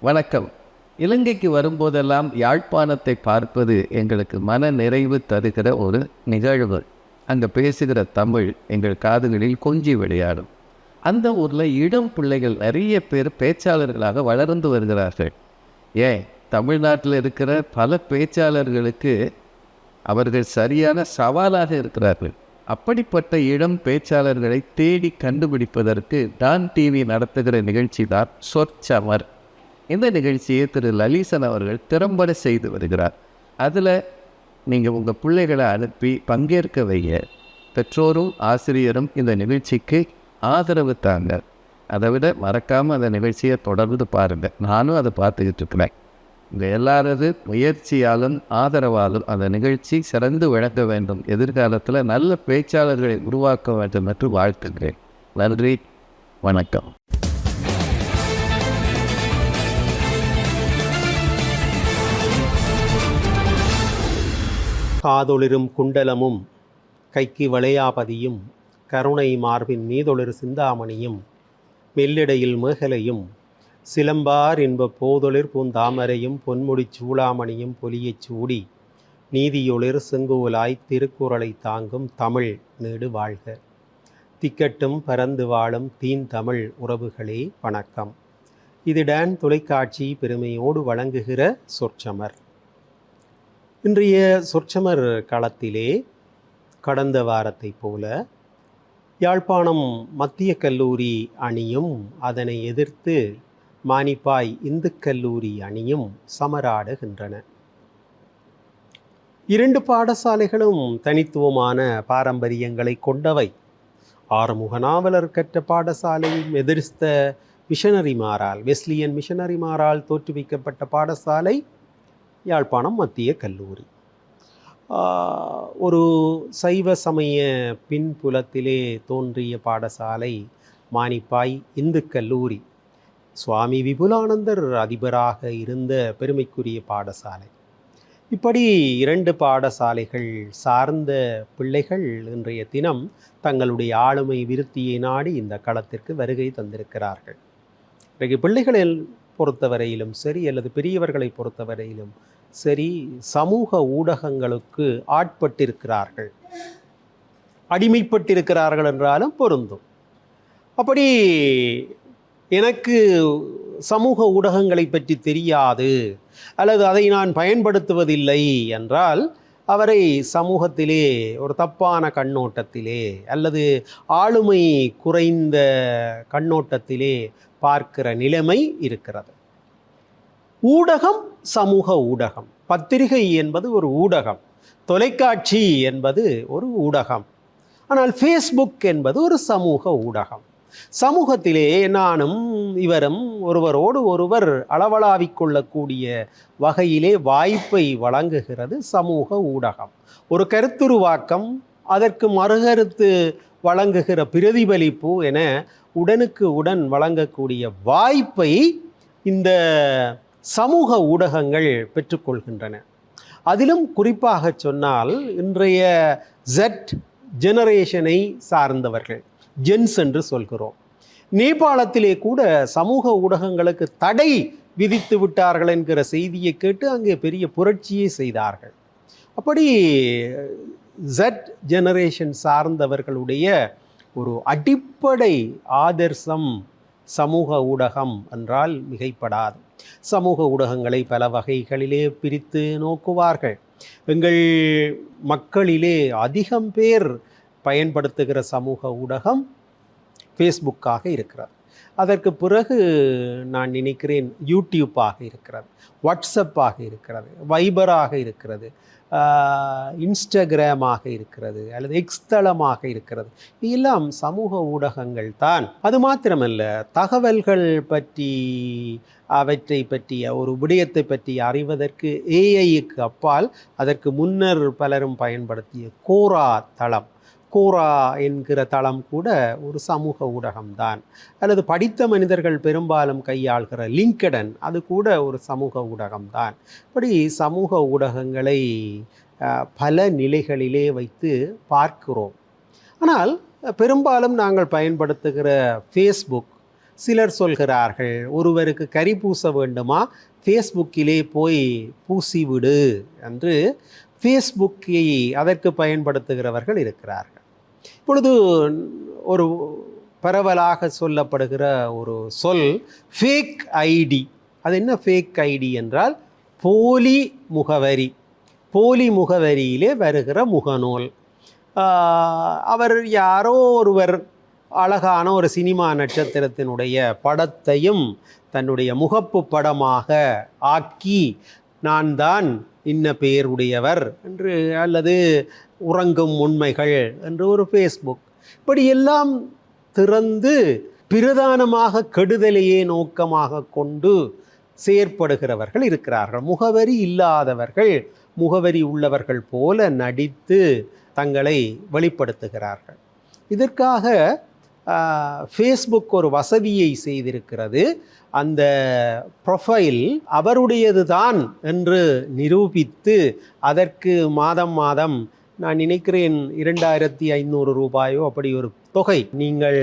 வணக்கம். இலங்கைக்கு வரும்போதெல்லாம் யாழ்ப்பாணத்தை பார்ப்பது எங்களுக்கு மன நிறைவு தருகிற ஒரு நிகழ்வு. அங்கே பேசுகிற தமிழ் எங்கள் காதுகளில் கொஞ்சி விளையாடும். அந்த ஊரில் இளம் பிள்ளைகள் நிறைய பேர் பேச்சாளர்களாக வளர்ந்து வருகிறார்கள். ஏன் தமிழ்நாட்டில் இருக்கிற பல பேச்சாளர்களுக்கு அவர்கள் சரியான சவாலாக இருக்கிறார்கள். அப்படிப்பட்ட இளம் பேச்சாளர்களை தேடி கண்டுபிடிப்பதற்கு டான் டிவி நடத்துகிற நிகழ்ச்சி தான் சொற்சமர். இந்த நிகழ்ச்சியை திரு லலிசன் அவர்கள் திறம்பட செய்து வருகிறார். அதில் நீங்கள் உங்கள் பிள்ளைகளை அனுப்பி பங்கேற்க வைங்க. பெற்றோரும் ஆசிரியரும் இந்த நிகழ்ச்சிக்கு ஆதரவு தாங்க. அதை விட மறக்காமல் அந்த நிகழ்ச்சியை தொடர்ந்து பாருங்கள். நானும் அதை பார்த்துக்கிட்டு இருக்கிறேன். உங்கள் எல்லாரது முயற்சியாலும் ஆதரவாலும் அந்த நிகழ்ச்சி சிறந்து விளங்க வேண்டும். எதிர்காலத்தில் நல்ல பேச்சாளர்களை உருவாக்க வேண்டும் என்று வாழ்த்துகிறேன். நன்றி, வணக்கம். காதொளிரும் குண்டலமும் கைக்கு வளையாபதியும் கருணை மார்பின் மீதொளிர் சிந்தாமணியும் மெல்லிடையில் மேகலையும் சிலம்பார் இன்ப போதொளிர் பூந்தாமரையும் பொன்முடிச் சூளாமணியும் பொலியச் சூடி நீதியொளிர் செங்கோலாய் திருக்குறளை தாங்கும் தமிழ் நீடு வாழ்க. திக்கட்டும் பரந்து வாழும் தீன் தமிழ் உறவுகளே வணக்கம். இது டான் தொலைக்காட்சி பெருமையோடு வழங்குகிற சொற்சமர். இன்றைய சொற்சமர் களத்திலே கடந்த வாரத்தை போல யாழ்ப்பாணம் மத்திய கல்லூரி அணியும் அதனை எதிர்த்து மானிப்பாய் இந்து கல்லூரி அணியும் சமராடுகின்றன. இரண்டு பாடசாலைகளும் தனித்துவமான பாரம்பரியங்களை கொண்டவை. ஆறுமுக நாவலர் கற்ற பாடசாலையும் எதிர்த்த மிஷனரிமாரால் வெஸ்லியன் மிஷனரிமாரால் தோற்றுவிக்கப்பட்ட பாடசாலை யாழ்ப்பாணம் மத்திய கல்லூரி. ஒரு சைவ சமய பின்புலத்திலே தோன்றிய பாடசாலை மானிப்பாய் இந்து கல்லூரி. சுவாமி விபுலானந்தர் அதிபராக இருந்த பெருமைக்குரிய பாடசாலை. இப்படி இரண்டு பாடசாலைகள் சார்ந்த பிள்ளைகள் இன்றைய தினம் தங்களுடைய ஆளுமை விருத்தியை நாடி இந்த களத்திற்கு வருகை தந்திருக்கிறார்கள். இன்றைக்கு பிள்ளைகளை பொறுத்தவரையிலும் சரி அல்லது பெரியவர்களை பொறுத்தவரையிலும் சரி சமூக ஊடகங்களுக்கு ஆட்பட்டிருக்கிறார்கள், அடிமைப்பட்டிருக்கிறார்கள் என்றாலும் பொருந்தும். அப்படி எனக்கு சமூக ஊடகங்களை பற்றி தெரியாது அல்லது அதை நான் பயன்படுத்துவதில்லை என்றால் அவரை சமூகத்திலே ஒரு தப்பான கண்ணோட்டத்திலே அல்லது ஆளுமை குறைந்த கண்ணோட்டத்திலே பார்க்கிற நிலைமை இருக்கிறது. ஊடகம் சமூக ஊடகம். பத்திரிகை என்பது ஒரு ஊடகம், தொலைக்காட்சி என்பது ஒரு ஊடகம். ஆனால் ஃபேஸ்புக் என்பது ஒரு சமூக ஊடகம். சமூகத்திலே நானும் இவரும் ஒருவரோடு ஒருவர் அளவளாவிக் கொள்ளக்கூடிய வகையிலே வாய்ப்பை வழங்குகிறது சமூக ஊடகம். ஒரு கருத்துருவாக்கம், அதற்கு மறுகருத்து வழங்குகிற பிரதிபலிப்பு என உடனுக்கு உடன் வழங்கக்கூடிய வாய்ப்பை இந்த சமூக ஊடகங்கள் பெற்றுக்கொள்கின்றன. அதிலும் குறிப்பாக சொன்னால் இன்றைய ஜெட் ஜெனரேஷனை சார்ந்தவர்கள், ஜென்ஸ் என்று சொல்கிறோம். நேபாளத்திலே கூட சமூக ஊடகங்களுக்கு தடை விதித்து விட்டார்கள் என்கிற செய்தியை கேட்டு அங்கே பெரிய புரட்சியை செய்தார்கள். அப்படி ஜெட் ஜெனரேஷன் சார்ந்தவர்களுடைய ஒரு அடிப்படை ஆதர்சம் சமூக ஊடகம் என்றால் மிகைப்படாது. சமூக ஊடகங்களை பல வகைகளிலே பிரித்து நோக்குவார்கள். எங்கள் மக்களிலே அதிகம் பேர் பயன்படுத்துகிற சமூக ஊடகம் ஃபேஸ்புக்காக இருக்கிறது. அதற்கு பிறகு நான் நினைக்கிறேன் யூடியூப்பாக இருக்கிறது, வாட்ஸ்அப்பாக இருக்கிறது, வைபராக இருக்கிறது, இன்ஸ்டாகிராமாக இருக்கிறது அல்லது எக்ஸ்தளமாக இருக்கிறது. இதெல்லாம் சமூக ஊடகங்கள் தான். அது மாத்திரமல்ல, தகவல்கள் பற்றி அவற்றை பற்றிய ஒரு விடயத்தை பற்றி அறிவதற்கு ஏஐக்கு அப்பால் அதற்கு முன்னர் பலரும் பயன்படுத்திய கோரா தளம், கோரா என்கிற தளம் கூட ஒரு சமூக ஊடகம்தான். அல்லது படித்த மனிதர்கள் பெரும்பாலும் கையாள்கிற லிங்கடன், அது கூட ஒரு சமூக ஊடகம்தான். இப்படி சமூக ஊடகங்களை பல நிலைகளிலே வைத்து பார்க்கிறோம். ஆனால் பெரும்பாலும் நாங்கள் பயன்படுத்துகிற ஃபேஸ்புக் சிலர் சொல்கிறார்கள், ஒருவருக்கு கரி பூச வேண்டுமா, ஃபேஸ்புக்கிலே போய் பூசிவிடு என்று ஃபேஸ்புக்கை அதற்கு பயன்படுத்துகிறவர்கள் இருக்கிறார்கள். இப்பொழுது ஒரு பரவலாக சொல்லப்படுகிற ஒரு சொல் ஃபேக் ஐடி. அது என்ன ஃபேக் ஐடி என்றால் போலி முகவரி. போலி முகவரியிலே வருகிற முகநூல். அவர் யாரோ ஒருவர் அழகான ஒரு சினிமா நட்சத்திரத்தினுடைய படத்தையும் தன்னுடைய முகப்பு படமாக ஆக்கி நான் தான் இன்ன பெயருடையவர் என்று, அல்லது உறங்கும் உண்மைகள் என்று ஒரு ஃபேஸ்புக், இப்படியெல்லாம் திறந்து பிரதானமாக கெடுதலையே நோக்கமாக கொண்டு செயற்படுகிறவர்கள் இருக்கிறார்கள். முகவரி இல்லாதவர்கள் முகவரி உள்ளவர்கள் போல நடித்து தங்களை வெளிப்படுத்துகிறார்கள். இதற்காக ஃபேஸ்புக் ஒரு வசதியை செய்திருக்கிறது. அந்த ப்ரொஃபைல் அவருடையது தான் என்று நிரூபித்து அதற்கு மாதம் மாதம் நான் நினைக்கிறேன் 2500 ரூபாயோ அப்படி ஒரு தொகை நீங்கள்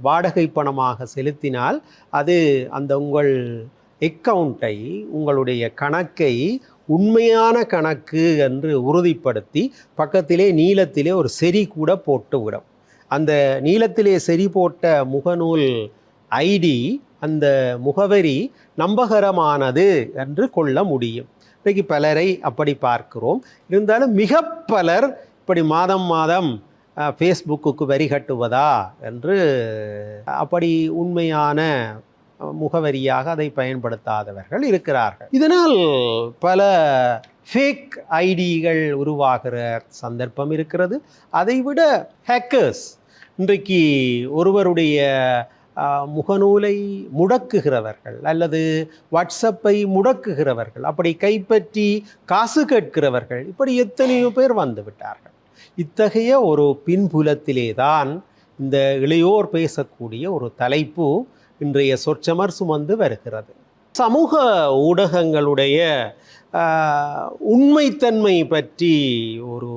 வாடகை பணமாக செலுத்தினால் அது அந்த உங்கள் அக்கவுண்ட்டை, உங்களுடைய கணக்கை உண்மையான கணக்கு என்று உறுதிப்படுத்தி பக்கத்திலே நீளத்திலே ஒரு செறி கூட போட்டுவிடும். அந்த நீளத்திலே செறி போட்ட முகநூல் ஐடி, அந்த முகவரி நம்பகரமானது என்று கொள்ள முடியும். இன்றைக்கு பலரை அப்படி பார்க்கிறோம். இருந்தாலும் மிக பலர் இப்படி மாதம் மாதம் ஃபேஸ்புக்கு வரி கட்டுவதா என்று அப்படி உண்மையான முகவரியாக அதை பயன்படுத்தாதவர்கள் இருக்கிறார்கள். இதனால் பல ஃபேக் ஐடிகள் உருவாகிற சந்தர்ப்பம் இருக்கிறது. அதைவிட ஹேக்கர்ஸ் இன்றைக்கு ஒருவருடைய முகநூலை முடக்குகிறவர்கள் அல்லது வாட்ஸ்அப்பை முடக்குகிறவர்கள், அப்படி கைப்பற்றி காசு கேட்கிறவர்கள், இப்படி எத்தனையோ பேர் வந்து விட்டார்கள். இத்தகைய ஒரு பின்புலத்திலே தான் இந்த இளையோர் பேசக்கூடிய ஒரு தலைப்பு இன்றைய சொற்சமர் சுமந்து வருகிறது. சமூக ஊடகங்களுடைய உண்மைத்தன்மை பற்றி ஒரு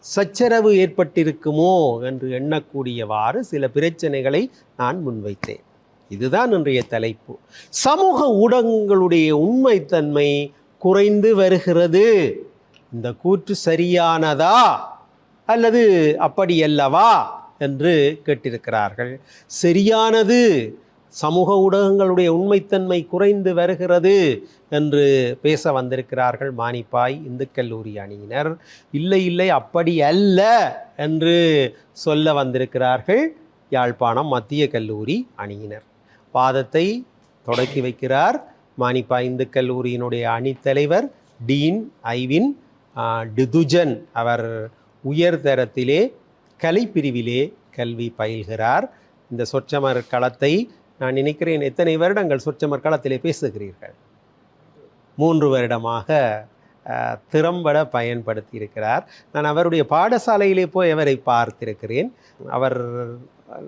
சச்சரவு ஏற்பட்டிருக்குமோ என்று எண்ணக்கூடியவாறு சில பிரச்சனைகளை நான் முன்வைத்தேன். இதுதான் இன்றைய தலைப்பு. சமூக ஊடகங்களுடைய உண்மைத்தன்மை குறைந்து வருகிறது. இந்த கூற்று சரியானதா அல்லது அப்படியல்லவா என்று கேட்டிருக்கிறார்கள். சரியானது. சமூக ஊடகங்களுடைய உண்மைத்தன்மை குறைந்து வருகிறது என்று பேச வந்திருக்கிறார்கள் மானிப்பாய் இந்து கல்லூரி அணியினர். இல்லை இல்லை அப்படி அல்ல என்று சொல்ல வந்திருக்கிறார்கள் யாழ்ப்பாணம் மத்திய கல்லூரி அணியினர். வாதத்தை தொடக்கி வைக்கிறார் மானிப்பாய் இந்து கல்லூரியினுடைய அணித்தலைவர் டீன் ஐவின் டிதுஜன். அவர் உயர்தரத்திலே கலைப்பிரிவிலே கல்வி பயில்கிறார். இந்த சொற்சமர் களத்தை நான் நினைக்கிறேன், எத்தனை வருடங்கள் சொற்சமர் களத்திலே பேசுகிறீர்கள்? 3 வருடமாக திறம்பட பயன்படுத்தி இருக்கிறார். நான் அவருடைய பாடசாலையிலே போய் அவரை பார்த்திருக்கிறேன். அவர்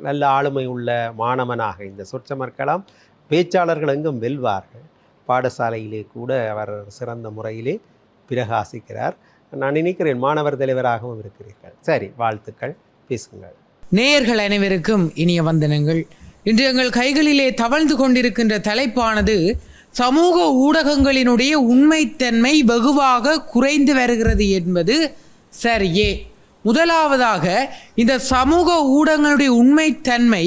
நல்ல ஆளுமை உள்ள மாணவனாக இந்த சொற்சமர் களம் பேச்சாளர்கள் எங்கும் வெல்வார்கள். பாடசாலையிலே கூட அவர் சிறந்த முறையிலே பிரகாசிக்கிறார். நான் நினைக்கிறேன் மாணவர் தலைவராகவும் இருக்கிறீர்கள். சரி, வாழ்த்துக்கள், பேசுங்கள். நேயர்கள் அனைவருக்கும் இனிய வந்தனங்கள். இன்று எங்கள் கைகளிலே தவழ்ந்து கொண்டிருக்கின்ற தலைப்பானது சமூக ஊடகங்களினுடைய உண்மைத்தன்மை வெகுவாக குறைந்து வருகிறது என்பது சரியே. முதலாவதாக, இந்த சமூக ஊடகங்களுடைய உண்மைத்தன்மை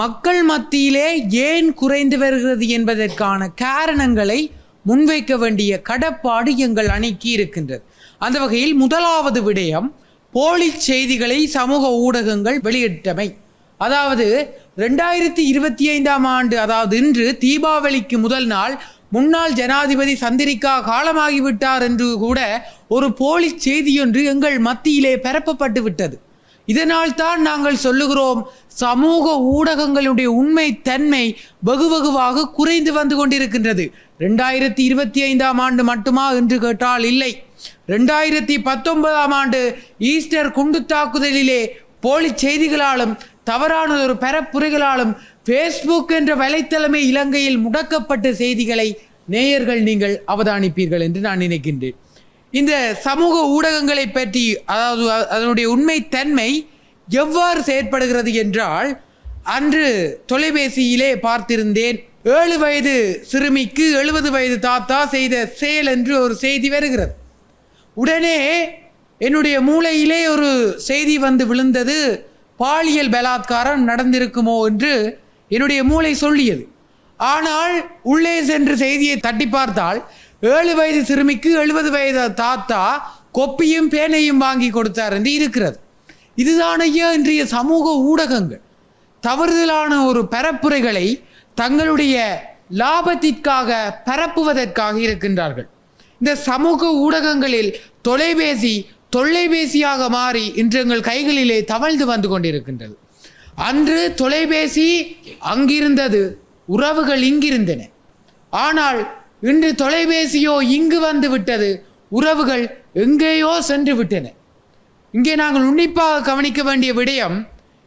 மக்கள் மத்தியிலே ஏன் குறைந்து வருகிறது என்பதற்கான காரணங்களை முன்வைக்க வேண்டிய கடப்பாடு எங்கள் அணிக்கு இருக்கின்றது. அந்த வகையில் முதலாவது விடயம் போலி செய்திகளை சமூக ஊடகங்கள் வெளியிட்டமை. அதாவது 2025ஆம் ஆண்டு, அதாவது இன்று தீபாவளிக்கு முதல் நாள் முன்னாள் ஜனாதிபதி சந்திரிகா காலமாகிவிட்டார் என்று கூட ஒரு போலி செய்தியொன்று எங்கள் மத்தியிலே பரப்பப்பட்டு விட்டது. இதனால் தான் நாங்கள் சொல்லுகிறோம், சமூக ஊடகங்களுடைய உண்மை தன்மை வெகுவாக குறைந்து வந்து கொண்டிருக்கின்றது. 2025ஆம் ஆண்டு மட்டுமா என்று கேட்டால் இல்லை. 2019ஆம் ஆண்டு ஈஸ்டர் குண்டு தாக்குதலிலே போலி செய்திகளாலும் தவறான ஒரு பரப்புரைகளாலும் ஃபேஸ்புக் என்ற வலைத்தளமே இலங்கையில் முடக்கப்பட்ட செய்திகளை நேயர்கள் நீங்கள் அவதானிப்பீர்கள் என்று நான் நினைக்கின்றேன். இந்த சமூக ஊடகங்களை பற்றி, அதாவது அதனுடைய உண்மைத்தன்மை எவ்வாறு செயற்படுகிறது என்றால், அன்று தொலைபேசியிலே பார்த்திருந்தேன், 7 வயது சிறுமிக்கு 70 வயது தாத்தா செய்த செயல் என்று ஒரு செய்தி வருகிறது. உடனே என்னுடைய மூளையிலே ஒரு செய்தி வந்து விழுந்தது, பாலியல் பலாத்காரம் நடந்திருக்குமோ என்று என்னுடைய மூளை சொல்லியது. ஆனால் உள்ளே சென்று செய்தியை தட்டி பார்த்தால் 7 வயது சிறுமிக்கு 70 வயது தாத்தா கொப்பியும் பேனையும் வாங்கி கொடுத்தார் என்று இருக்கிறது. இதுதான் ஐயா இன்றைய சமூக ஊடகங்கள் தவறுதலான ஒரு பரப்புரைகளை தங்களுடைய லாபத்திற்காக பரப்புவதற்காக இருக்கின்றார்கள். இந்த சமூக ஊடகங்களில் தொலைபேசியாக மாறி இன்று எங்கள் கைகளிலே தவழ்ந்து வந்து கொண்டிருக்கின்றது. அன்று தொலைபேசி அங்கிருந்தது, உறவுகள் இங்கிருந்தன. ஆனால் இன்று தொலைபேசியோ இங்கு வந்து விட்டது, உறவுகள் எங்கேயோ சென்று விட்டன. இங்கே நாங்கள் உன்னிப்பாக கவனிக்க வேண்டிய விடயம்,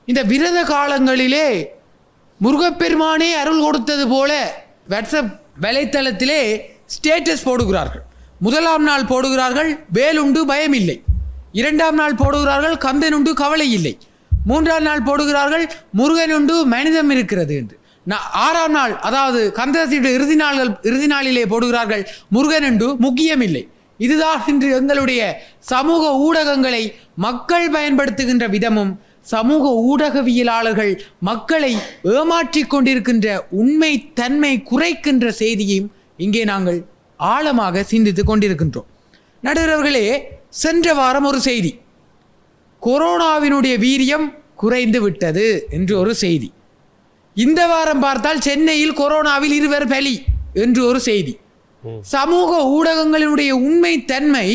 இந்த விரத காலங்களிலே முருகப்பெருமானே அருள் கொடுத்தது போல வாட்ஸ்அப் வலைத்தளத்திலே ஸ்டேட்டஸ் போடுகிறார்கள். 1ஆம் நாள் போடுகிறார்கள் வேலுண்டு பயமில்லை, 2ஆம் நாள் போடுகிறார்கள் கந்தனுண்டு கவலை இல்லை, 3ஆம் நாள் போடுகிறார்கள் முருகனுண்டு மனிதம் இருக்கிறது என்று, 6ஆம் நாள் அதாவது கந்தசீட்டு இறுதி நாளிலே போடுகிறார்கள் முருகனுண்டு முக்கியமில்லை. இதுதான் இன்று எங்களுடைய சமூக ஊடகங்களை மக்கள் பயன்படுத்துகின்ற விதமும், சமூக ஊடகவியலாளர்கள் மக்களை ஏமாற்றிக் கொண்டிருக்கின்ற உண்மை தன்மை குறைக்கின்ற செய்தியையும் இங்கே நாங்கள் ஆழமாக சிந்தித்து கொண்டிருக்கின்றோம். நடுவர்களே, சென்ற வாரம் ஒரு செய்தி, கொரோனாவினுடைய வீரியம் குறைந்து விட்டது என்று ஒரு செய்தி. இந்த வாரம் பார்த்தால் சென்னையில் கொரோனாவில் 2 பலி என்று ஒரு செய்தி. சமூக ஊடகங்களினுடைய உண்மை தன்மை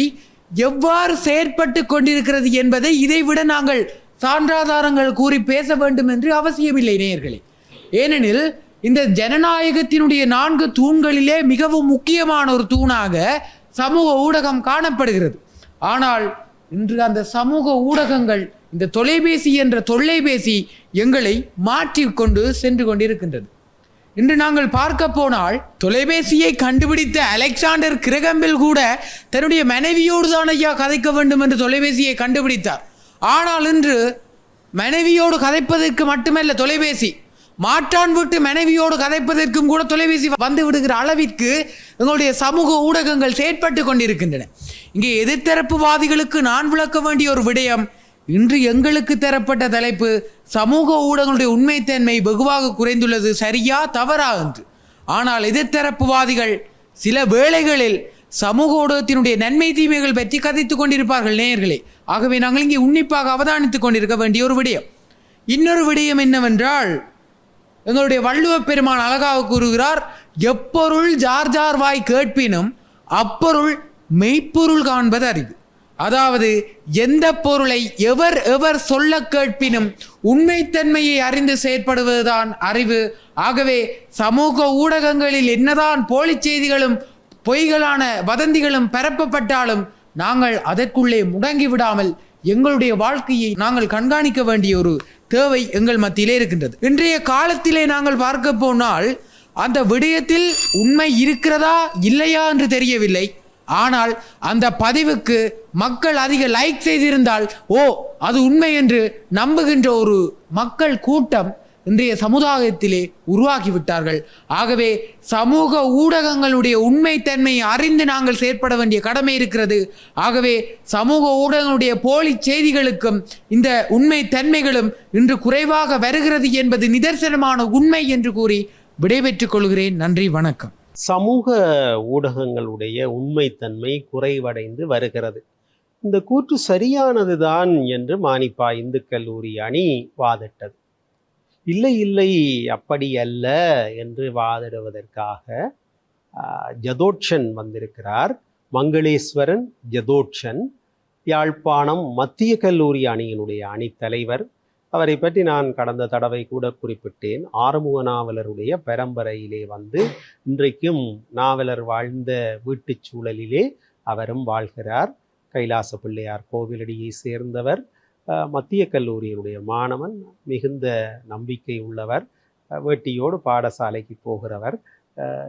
எவ்வாறு செயற்பட்டு கொண்டிருக்கிறது என்பதை இதைவிட நாங்கள் சான்றாதாரங்கள் கூறி பேச வேண்டும் என்று அவசியமில்லை நேயர்களே. ஏனெனில் இந்த ஜனநாயகத்தினுடைய 4 தூண்களிலே மிகவும் முக்கியமான ஒரு தூணாக சமூக ஊடகம் காணப்படுகிறது. ஆனால் இன்று அந்த சமூக ஊடகங்கள், இந்த தொலைபேசி என்ற தொல்லைபேசி எங்களை மாற்றிக்கொண்டு சென்று கொண்டிருக்கின்றது. இன்று நாங்கள் பார்க்க போனால் தொலைபேசியை கண்டுபிடித்த அலெக்சாண்டர் கிரகம்பில் கூட தன்னுடைய மனைவியோடு தான் ஐயா கதைக்க வேண்டும் என்று தொலைபேசியை கண்டுபிடித்தார். ஆனால் இன்று மனைவியோடு கதைப்பதற்கு மட்டுமல்ல தொலைபேசி, மாற்றான் விட்டு மனைவியோடு கதைப்பதற்கும் கூட தொலைபேசி வந்து விடுகிற அளவிற்கு எங்களுடைய சமூக ஊடகங்கள் செயற்பட்டு கொண்டிருக்கின்றன. இங்கே எதிர்த்தரப்புவாதிகளுக்கு நான் விளக்க வேண்டிய ஒரு விடயம், இன்று எங்களுக்கு தரப்பட்ட தலைப்பு சமூக ஊடகங்களுடைய உண்மைத்தன்மை வெகுவாக குறைந்துள்ளது, சரியா தவறா என்று. ஆனால் எதிர்த்தரப்புவாதிகள் சில வேளைகளில் சமூக ஊடகத்தினுடைய நன்மை தீமைகள் பற்றி கதைத்து கொண்டிருப்பார்கள் நேயர்களே. ஆகவே நாங்கள் இங்கே உன்னிப்பாக அவதானித்துக் கொண்டிருக்க வேண்டிய ஒரு விடயம். இன்னொரு விடயம் என்னவென்றால், எங்களுடைய வள்ளுவ பெருமான் அழகாக கூறுகிறார், எப்பொருள் ஜார் வாய் கேட்பினும் அப்பொருள் மெய்ப்பொருள் காண்பது அறிவு. அதாவது எந்த பொருளை எவர் சொல்ல கேட்பினும் உண்மைத்தன்மையை அறிந்து செயற்படுவதுதான் அறிவு. ஆகவே சமூக ஊடகங்களில் என்னதான் போலி செய்திகளும் பொய்களான வதந்திகளும் பரப்பப்பட்டாலும் நாங்கள் அதற்குள்ளே முடங்கி விடாமல் எங்களுடைய வாழ்க்கையை நாங்கள் கண்காணிக்க வேண்டிய ஒரு தேவை எங்கள் மத்தியிலே இருக்கின்றது. இன்றைய காலத்திலே நாங்கள் பார்க்க போனால் அந்த விடயத்தில் உண்மை இருக்கிறதா இல்லையா என்று தெரியவில்லை. ஆனால் அந்த பதிவுக்கு மக்கள் அதிக லைக் செய்திருந்தால் அது உண்மை என்று நம்புகின்ற ஒரு மக்கள் கூட்டம் இன்றைய சமுதாயத்திலே உருவாக்கிவிட்டார்கள். ஆகவே சமூக ஊடகங்களுடைய உண்மைத்தன்மையை அறிந்து நாங்கள் செயற்பட வேண்டிய கடமை இருக்கிறது. ஆகவே சமூக ஊடகங்களுடைய போலி செய்திகளுக்கும் இந்த உண்மை தன்மைகளும் இன்று குறைவாக வருகிறது என்பது நிதர்சனமான உண்மை என்று கூறி விடைபெற்றுக் கொள்கிறேன். நன்றி, வணக்கம். சமூக ஊடகங்களுடைய உண்மைத்தன்மை குறைவடைந்து வருகிறது. இந்த கூற்று சரியானதுதான் என்று மானிப்பா இந்து கல்லூரி அணி வாதிட்டது. இல்லை அப்படி அல்ல என்று வாதிடுவதற்காக ஜதோட்சன் வந்திருக்கிறார். மங்களேஸ்வரன் ஜதோட்சன், யாழ்ப்பாணம் மத்திய கல்லூரி அணியினுடைய அணித்தலைவர். அவரை பற்றி நான் கடந்த தடவை கூட குறிப்பிட்டேன். ஆறுமுக நாவலருடைய பரம்பரையிலே வந்து இன்றைக்கும் நாவலர் வாழ்ந்த வீட்டுச் சூழலிலே அவரும் வாழ்கிறார். கைலாச பிள்ளையார் கோவிலடியை சேர்ந்தவர், மத்திய கல்லூரியினுடைய மாணவன், மிகுந்த நம்பிக்கை உள்ளவர், வேட்டியோடு பாடசாலைக்கு போகிறவர்.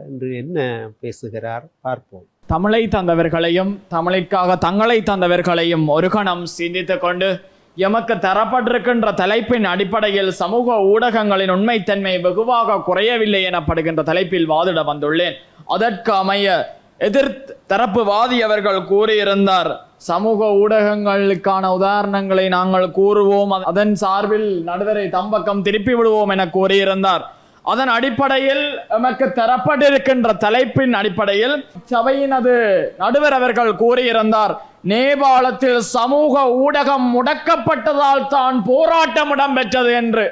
இன்று என்ன பேசுகிறார் பார்ப்போம். தமிழை தந்தவர்களையும் தமிழிற்காக தங்களை தந்தவர்களையும் ஒரு கணம் சிந்தித்து கொண்டு எமக்கு தரப்பட்டிருக்கின்ற தலைப்பின் அடிப்படையில் சமூக ஊடகங்களின் உண்மைத்தன்மை வெகுவாக குறையவில்லை எனப்படுகின்ற தலைப்பில் வாதிட வந்துள்ளேன். அதற்கு அமைய எதிர்த்தரப்புவாதி அவர்கள் கூறியிருந்தார், சமூக ஊடகங்களுக்கான உதாரணங்களை நாங்கள் கூறுவோம், அதன் சார்பில் நடுவரை தம்பக்கம் திருப்பி விடுவோம் என கூறியிருந்தார். அதன் அடிப்படையில் எமக்கு தரப்பட்டிருக்கின்ற தலைப்பின் அடிப்படையில் சபையினது நடுவர் அவர்கள் கூறியிருந்தார், நேபாளத்தில் சமூக ஊடகம் முடக்கப்பட்டதால் தான் போராட்டம் இடம்பெற்றது என்று.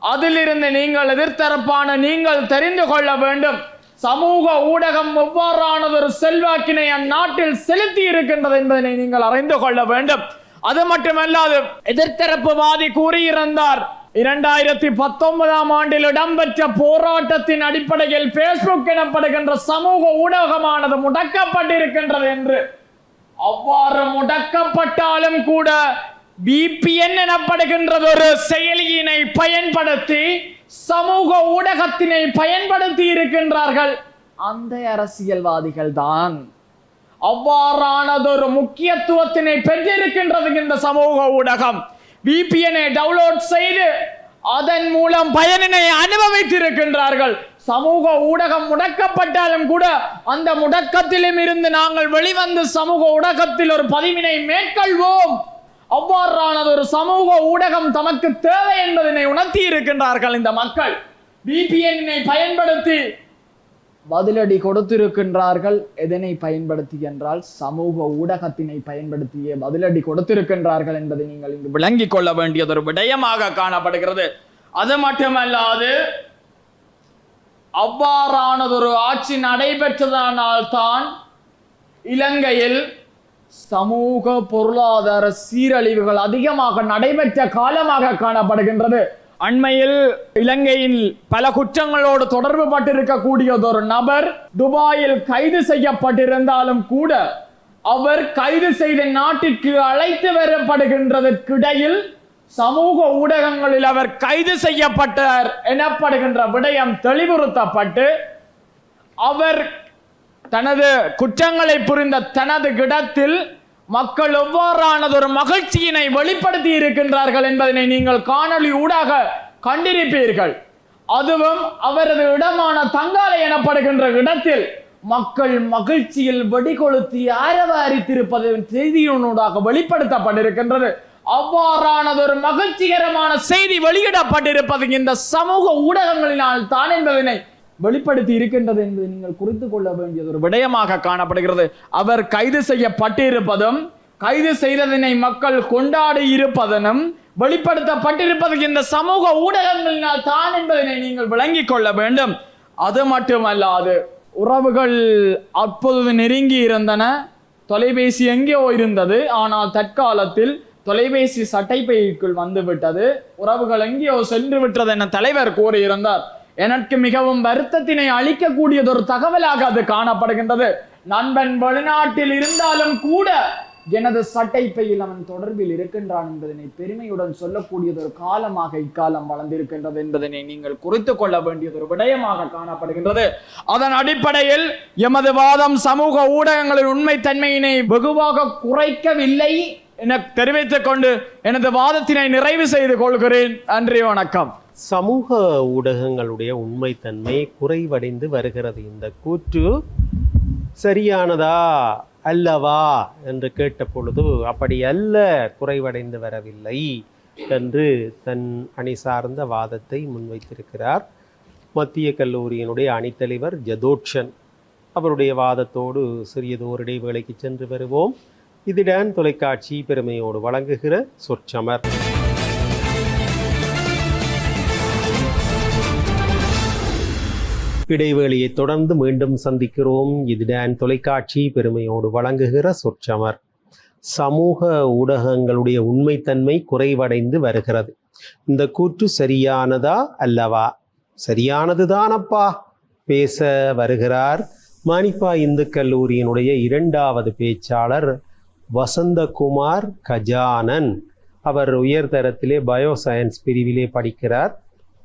அதிலிருந்து நீங்கள் எதிர்த்தரப்பான நீங்கள் தெரிந்து கொள்ள வேண்டும், சமூக ஊடகம் எவ்வாறானதொரு செல்வாக்கினை அந்நாட்டில் செலுத்தி இருக்கின்றது என்பதனை நீங்கள் அறிந்து கொள்ள வேண்டும். அது மட்டுமல்லாது எதிர்த்தரப்புவாதி கூறியிருந்தார், 2019 ஆண்டில் இடம்பெற்ற போராட்டத்தின் அடிப்படையில் பேஸ்புக் எனப்படுகின்ற சமூக ஊடகமானது முடக்கப்பட்டிருக்கின்றது என்று. அவ்வாறு முடக்கப்பட்டாலும் கூட VPN எனப்படுகின்றது ஒரு செயலியினை பயன்படுத்தி சமூக ஊடகத்தினை பயன்படுத்தி இருக்கின்றார்கள் அந்த அரசியல்வாதிகள் தான். அவ்வாறானதொரு முக்கியத்துவத்தினை பெற்றிருக்கின்றது இந்த சமூக ஊடகம். VPN-ஐ டவுன்லோட் செய்து அதன் மூலம் பயனினை அனுபவித்திருக்கின்றார்கள். சமூக ஊடகம் முடக்கப்பட்டாலும் கூட அந்த முடக்கத்திலும் இருந்து நாங்கள் வெளிவந்து சமூக ஊடகத்தில் ஒரு பதிவினை மேற்கொள்வோம், அவ்வாறானது ஒரு சமூக ஊடகம் தமக்கு தேவை என்பதனை உணர்த்தி இருக்கின்றார்கள் இந்த மக்கள். VPN-ஐ பயன்படுத்தி பதிலடி கொடுத்திருக்கின்றார்கள். எதனை பயன்படுத்தி என்றால் சமூக ஊடகத்தினை பயன்படுத்திய பதிலடி கொடுத்திருக்கின்றார்கள் என்பதை நீங்கள் இங்கு விளங்கிக் கொள்ள வேண்டியது ஒரு விடயமாக காணப்படுகிறது. அது மட்டுமல்லாது அவ்வாறானதொரு ஆட்சி நடைபெற்றதனால் தான் இலங்கையில் சமூக பொருளாதார சீரழிவுகள் அதிகமாக நடைபெற்ற காலமாக காணப்படுகின்றது. அண்மையில் இலங்கையில் பல குற்றங்களோடு தொடர்பு பட்டிருக்கக்கூடியதொரு நபர் துபாயில் கைது செய்யப்பட்டிருந்தாலும் கூட அவர் கைது செய்த நாட்டிற்கு அழைத்து வரப்படுகின்றதற்கிடையில் சமூக ஊடகங்களில் அவர் கைது செய்யப்பட்டார் எனப்படுகின்ற விடயம் தெளிவுறுத்தப்பட்டு அவர் தனது குற்றங்களை புரிந்த தனது இடத்தில் மக்கள் எவ்வாறானதொரு மகிழ்ச்சியினை வெளிப்படுத்தி இருக்கின்றார்கள் என்பதனை நீங்கள் காணொளி ஊடாக கண்டிருப்பீர்கள். அதுவும் அவரது இடமான தங்காலை எனப்படுகின்ற இடத்தில் மக்கள் மகிழ்ச்சியில் வெடிகொளுத்தி ஆரவாரித்திருப்பது செய்தியினூடாக வெளிப்படுத்தப்பட்டிருக்கின்றது. அவ்வாறானதொரு மகிழ்ச்சிகரமான செய்தி வெளியிடப்பட்டிருப்பது இந்த சமூக ஊடகங்களினால் தான் என்பதனை வெளிப்படுத்தி இருக்கின்றது என்பதை நீங்கள் குறித்து கொள்ள வேண்டியது ஒரு விடயமாக காணப்படுகிறது. அவர் கைது செய்யப்பட்டிருப்பதும் கைது செய்ததனை மக்கள் கொண்டாடி இருப்பதனும் வெளிப்படுத்தப்பட்டிருப்பது இந்த சமூக ஊடகங்களினால் தான் என்பதனை நீங்கள் விளங்கிக் கொள்ள வேண்டும். அது மட்டுமல்லாது உறவுகள் அப்பொழுது நெருங்கி இருந்தன, தொலைபேசி எங்கேயோ இருந்தது, ஆனால் தற்காலத்தில் தொலைபேசி சட்டைப்பைக்குள் வந்துவிட்டது, உறவுகள் எங்கேயோ சென்று விட்டது என தலைவர் கூறியிருந்தார். எனக்கு மிகவும் வருத்தத்தினை அளிக்கக்கூடியதொரு தகவலாக அது காணப்படுகின்றது. நண்பன் வெளிநாட்டில் இருந்தாலும் கூட எனது சட்டைப்பையில் அவன் தொடர்பில் இருக்கின்றான் என்பதனை பெருமையுடன் சொல்லக்கூடியதொரு காலமாக இக்காலம் வளர்ந்திருக்கின்றது என்பதனை நீங்கள் குறித்து கொள்ள வேண்டியதொரு விடயமாக காணப்படுகின்றது. அதன் அடிப்படையில் எமது வாதம் சமூக ஊடகங்களின் உண்மைத்தன்மையினை வெகுவாக குறைக்கவில்லை என தெரிவித்துக் கொண்டு எனது வாதத்தினை நிறைவு செய்து கொள்கிறேன். நன்றி, வணக்கம். சமூக ஊடகங்களுடைய உண்மைத்தன்மை குறைவடைந்து வருகிறது. இந்த கூற்று சரியானதா அல்லவா என்று கேட்ட பொழுது அப்படி அல்ல, குறைவடைந்து வரவில்லை என்று தன் அணி சார்ந்த வாதத்தை முன்வைத்திருக்கிறார் மத்திய கல்லூரியினுடைய அணித்தலைவர் ஜதோட்சன். அவருடைய வாதத்தோடு சிறியதோர் இடைவேளைக்கு சென்று வருவோம். இது டான் தொலைக்காட்சி பெருமையோடு வழங்குகிற சொற்சமர். இடைவேளையை தொடர்ந்து மீண்டும் சந்திக்கிறோம். இது டான் தொலைக்காட்சி பெருமையோடு வழங்குகிற சொற்சமர். சமூக ஊடகங்களுடைய உண்மைத்தன்மை குறைவடைந்து வருகிறது. இந்த கூற்று சரியானதா அல்லவா? சரியானது தானப்பா பேச வருகிறார் மானிப்பா இந்து கல்லூரியினுடைய 2வது பேச்சாளர் வசந்தகுமார் கஜானன். அவர் உயர்தரத்திலே பயோசயன்ஸ் பிரிவிலே படிக்கிறார்.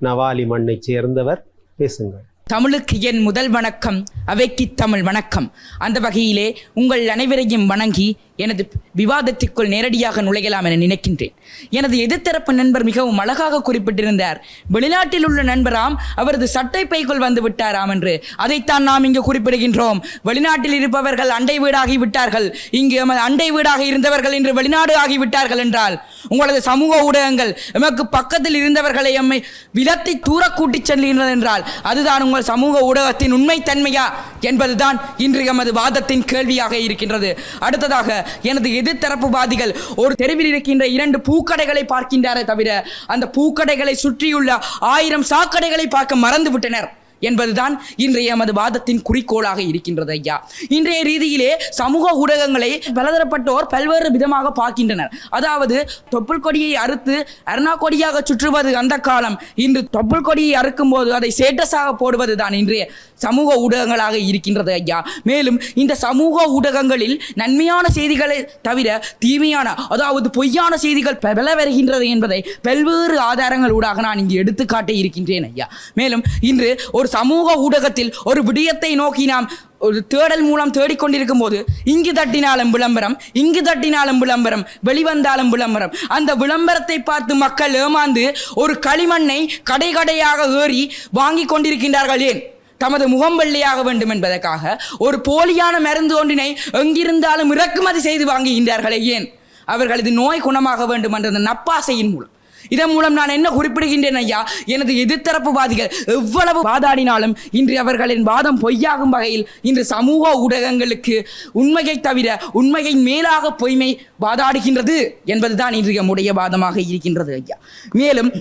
நவாலி மண்ணை சேர்ந்தவர். பேசுங்கள். தமிழுக்கு என் முதல் வணக்கம், அவைக்கு தமிழ் வணக்கம். அந்த வகையிலே உங்கள் அனைவரையும் வணங்கி எனது விவாதத்திற்குள் நேரடியாக நுழையலாம் என நினைக்கின்றேன். எனது எதிர்த்தரப்பு நண்பர் மிகவும் அழகாக குறிப்பிட்டிருந்தார். வெளிநாட்டில் உள்ள நண்பராம் அவரது சட்டை பைக்குள் வந்து விட்டாராம் என்று. அதைத்தான் நாம் இங்கு குறிப்பிடுகின்றோம். வெளிநாட்டில் இருப்பவர்கள் அண்டை வீடாகி விட்டார்கள், இங்கு அண்டை வீடாக இருந்தவர்கள் இன்று வெளிநாடு ஆகிவிட்டார்கள் என்றால் உங்களது சமூக ஊடகங்கள் எமக்கு பக்கத்தில் இருந்தவர்களை எம்மை விலத்தை தூர கூட்டிச் செல்கின்றது என்றால் அதுதான் உங்கள் சமூக ஊடகத்தின் உண்மைத்தன்மையா என்பதுதான் இன்று எமது வாதத்தின் கேள்வியாக இருக்கின்றது. அடுத்ததாக எனது எதிர்த்தரப்புவாதிகள் ஒரு தெருவில் இருக்கின்ற 2 பூக்கடைகளை பார்க்கின்றாரே தவிர அந்த பூக்கடைகளை சுற்றியுள்ள 1000 சாக்கடைகளை பார்க்க மறந்து விட்டனர் என்பதுதான் இன்றைய எமது வாதத்தின் குறிக்கோளாக இருக்கின்றது ஐயா. இன்றைய ரீதியிலே சமூக ஊடகங்களை பலதரப்பட்டோர் பல்வேறு விதமாக பார்க்கின்றனர். அதாவது தொப்புள் கொடியை அறுத்து அருணா கொடியாக சுற்றுவது அந்த காலம். இன்று தொப்புள் கொடியை அறுக்கும் போது அதை சேட்டஸாக போடுவது தான் இன்றைய சமூக ஊடகங்களாக இருக்கின்றது ஐயா. மேலும் இந்த சமூக ஊடகங்களில் நன்மையான செய்திகளை தவிர தீமையான அதாவது பொய்யான செய்திகள் பல வருகின்றது என்பதை பல்வேறு ஆதாரங்கள் ஊடாக நான் இங்கு எடுத்துக்காட்ட இருக்கின்றேன் ஐயா. மேலும் இன்று ஒரு சமூக ஊடகத்தில் ஒரு விடயத்தை நோக்கி நாம் ஒரு தேடல் மூலம் தேடிக்கொண்டிருக்கும் போது இங்கு தட்டினாலும் விளம்பரம், இங்கு தட்டினாலும் விளம்பரம், வெளிவந்தாலும் விளம்பரம். அந்த விளம்பரத்தை பார்த்து மக்கள் ஏமாந்து ஒரு களிமண்ணை கடை கடையாக ஏறி வாங்கி கொண்டிருக்கின்றார்கள். ஏன்? தமது முகம் வெள்ளையாக வேண்டும் என்பதற்காக ஒரு போலியான மருந்து ஒன்றினை எங்கிருந்தாலும் இறக்குமதி செய்து வாங்குகின்றார்களே. ஏன்? அவர்களது நோய் குணமாக வேண்டும் என்ற அந்த நப்பாசையின் மூலம். இதன் மூலம் நான் என்ன குறிப்பிடுகின்றேன் ஐயா, எனது எதிர்த்தரப்புவாதிகள் எவ்வளவு வாதாடினாலும் இன்று அவர்களின் வாதம் பொய்யாகும் வகையில் இன்று சமூக ஊடகங்களுக்கு உண்மையை தவிர உண்மையை மேலாக பொய்மை வாதாடுகின்றது என்பதுதான் இன்று நம்முடைய வாதமாக இருக்கின்றது ஐயா. மேலும்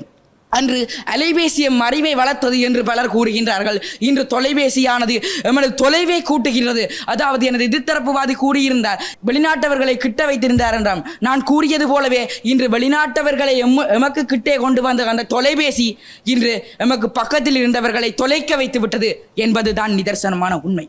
அன்று அலைபேசிய மறைவை வளர்த்தது என்று பலர் கூறுகின்றார்கள். இன்று தொலைபேசியானது எமது தொலைவை கூட்டுகிறது. அதாவது எனது எதிர்த்தரப்புவாதி கூறியிருந்தார் வெளிநாட்டவர்களை கிட்ட வைத்திருந்தார் என்றாம். நான் கூறியது போலவே இன்று வெளிநாட்டவர்களை எமக்கு கிட்டே கொண்டு வந்த அந்த தொலைபேசி இன்று எமக்கு பக்கத்தில் இருந்தவர்களை தொலைக்க வைத்து விட்டது என்பதுதான் நிதர்சனமான உண்மை.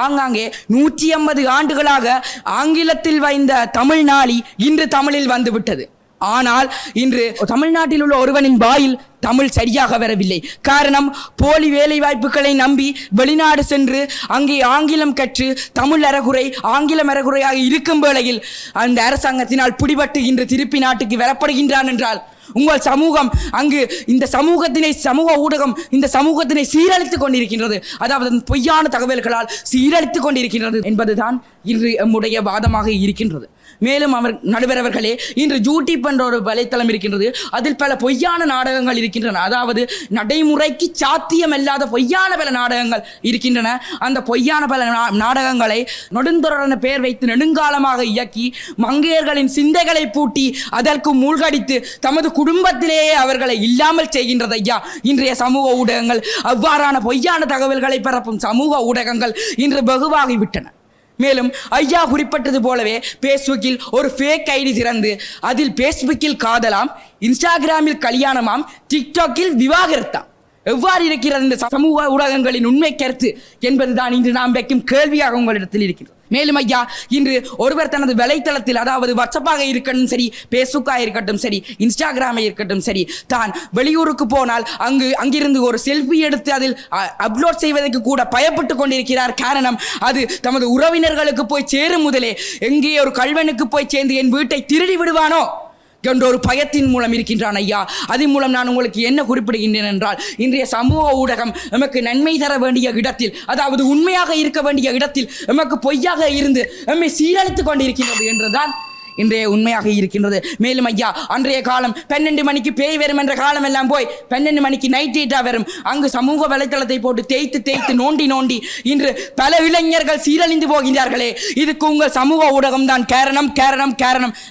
ஆங்காங்கே 150 ஆண்டுகளாக ஆங்கிலத்தில் வைந்த தமிழ் நாளி இன்று தமிழில் வந்துவிட்டது. ஆனால் இன்று தமிழ்நாட்டில் உள்ள ஒருவனின் வாயில் தமிழ் சரியாக வரவில்லை. காரணம், போலி வேலை வாய்ப்புகளை நம்பி வெளிநாடு சென்று அங்கே ஆங்கிலம் கற்று தமிழ் அறகுறை ஆங்கிலம் அறகுறையாக இருக்கும் வேளையில் அந்த அரசாங்கத்தினால் பிடிபட்டு இன்று திருப்பி நாட்டுக்கு வரப்படுகின்றான் என்றால் உங்கள் சமூகம் அங்கு இந்த சமூக ஊடகம் இந்த சமூகத்தினை சீரழித்துக் கொண்டிருக்கின்றது. அதாவது பொய்யான தகவல்களால் சீரழித்துக் கொண்டிருக்கின்றது என்பதுதான் இன்று நம்முடைய வாதமாக இருக்கின்றது. மேலும் நடுவர் அவர்களே, இன்று யூடியூப் என்ற ஒரு வலைத்தளம் இருக்கின்றது. அதில் பல பொய்யான நாடகங்கள் இருக்கின்றன. அதாவது நடைமுறைக்கு சாத்தியமல்லாத பொய்யான பல நாடகங்கள் இருக்கின்றன. அந்த பொய்யான பல நாடகங்களை நெடுந்தொடரான பெயர் வைத்து நெடுங்காலமாக இயக்கி மங்கையர்களின் சிந்தைகளை பூட்டி அதற்கு மூழ்கடித்து தமது குடும்பத்திலேயே அவர்களை இல்லாமல் செய்கின்றது ஐயா இன்றைய சமூக ஊடகங்கள். அவ்வாறான பொய்யான தகவல்களை பரப்பும் சமூக ஊடகங்கள் இன்று வெகுவாகிவிட்டன. மேலும் ஐயா குறிப்பிட்டது போலவே பேஸ்புக்கில் ஒரு ஃபேக் ஐடி திறந்து அதில் பேஸ்புக்கில் காதலாம், இன்ஸ்டாகிராமில் கல்யாணமாம், டிக்டாக்கில் விவாகரத்தாம். எவ்வாறு இருக்கிறது இந்த சமூக ஊடகங்களின் உண்மை கருத்து என்பதுதான் இன்று நாம் வைக்கும் கேள்வியாக உங்களிடத்தில் இருக்கிறது. மேலும் ஐயா, இன்று ஒருவர் தனது வலைத்தளத்தில் அதாவது வாட்ஸ்அப்பாக இருக்கட்டும் சரி, பேஸ்புக்காக இருக்கட்டும் சரி, இன்ஸ்டாகிராமாக இருக்கட்டும் சரி, தான் வெளியூருக்கு போனால் அங்கிருந்து ஒரு செல்ஃபி எடுத்து அதில் அப்லோட் செய்வதற்கு கூட பயப்பட்டு கொண்டிருக்கிறார். காரணம், அது தமது உறவினர்களுக்கு போய் சேரும் முதலே எங்கே ஒரு கல்வனுக்கு போய் சேர்ந்து என் வீட்டை திருடி விடுவானோ என்ற ஒரு பயத்தின் மூலம் இருக்கின்றான் ஐயா. அதன் மூலம் நான் உங்களுக்கு என்ன குறிப்பிடுகின்றேன் என்றால், இன்றைய சமூக ஊடகம் எமக்கு நன்மை தர வேண்டிய இடத்தில், அதாவது உண்மையாக இருக்க வேண்டிய இடத்தில் எமக்கு பொய்யாக இருந்து எம்மை சீரழித்துக் கொண்டிருக்கின்றது என்றுதான் இன்றைய உண்மையாக இருக்கின்றது. மேலும் ஐயா, அன்றைய காலம் 12 மணிக்கு பேய் வரும் என்ற காலம் எல்லாம் போய் 12 மணிக்கு நைட் டேட்டா வரும். அங்கு சமூக வலைத்தளத்தை போட்டு தேய்த்து நோண்டி இன்று பல இளைஞர்கள் சீரழிந்து போகின்றார்களே. இதுக்கு உங்கள் சமூக ஊடகம் தான் காரணம்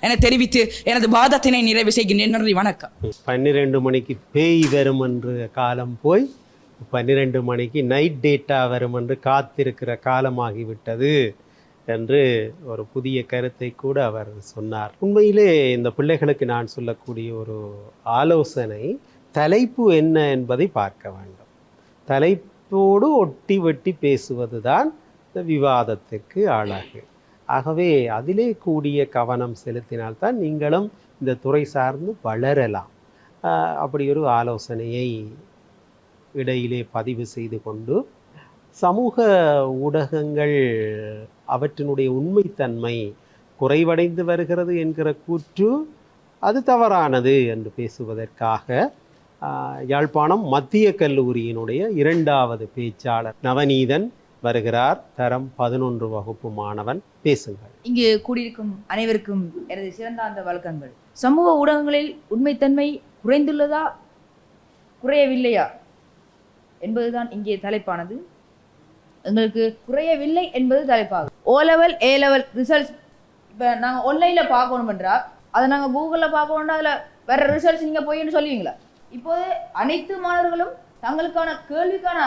என தெரிவித்து எனது வாதத்தினை நிறைவு செய்கின்றேன். நன்றி, வணக்கம். 12 மணிக்கு பேய் வரும் என்று காலம் போய் 12 மணிக்கு நைட் டேட்டா வரும் என்று காத்திருக்கிற காலமாகிவிட்டது என்று ஒரு புதிய கருத்தை கூட அவர் சொன்னார். உண்மையிலே இந்த பிள்ளைகளுக்கு நான் சொல்லக்கூடிய ஒரு ஆலோசனை, தலைப்பு என்ன என்பதை பார்க்க வேண்டும். தலைப்போடு ஒட்டி வெட்டி பேசுவது தான் இந்த விவாதத்துக்கு அழகு. ஆகவே அதிலே கூடிய கவனம் செலுத்தினால்தான் நீங்களும் இந்த துறை சார்ந்து வளரலாம். அப்படி ஒரு ஆலோசனையை இடையிலே பதிவு செய்து கொண்டு, சமூக ஊடகங்கள் அவற்றினுடைய உண்மைத்தன்மை குறைவடைந்து வருகிறது என்கிற கூற்று அது தவறானது என்று பேசுவதற்காக யாழ்ப்பாணம் மத்திய கல்லூரியினுடைய 2வது பேச்சாளர் நவநீதன் வருகிறார். தரம் 11 வகுப்பு மாணவன். பேசுங்கள். இங்கு கூடியிருக்கும் அனைவருக்கும் எனது சிறந்தாந்த வழக்கங்கள். சமூக ஊடகங்களில் உண்மைத்தன்மை குறைந்துள்ளதா குறையவில்லையா என்பதுதான் இங்கே தலைப்பானது. எங்களுக்கு குறையவில்லை என்பது தலைப்பாகும். O level A level results இப்போ நாங்கள் ஆன்லைனில் பார்க்கணும் என்றால் அதை நாங்கள் கூகுளில் பார்க்கணுன்னா அதில் வேறு ரிசல்ட்ஸ் நீங்கள் போயின்னு சொல்லுவீங்களா? இப்போது அனைத்து மாணவர்களும் தங்களுக்கான கேள்விக்கான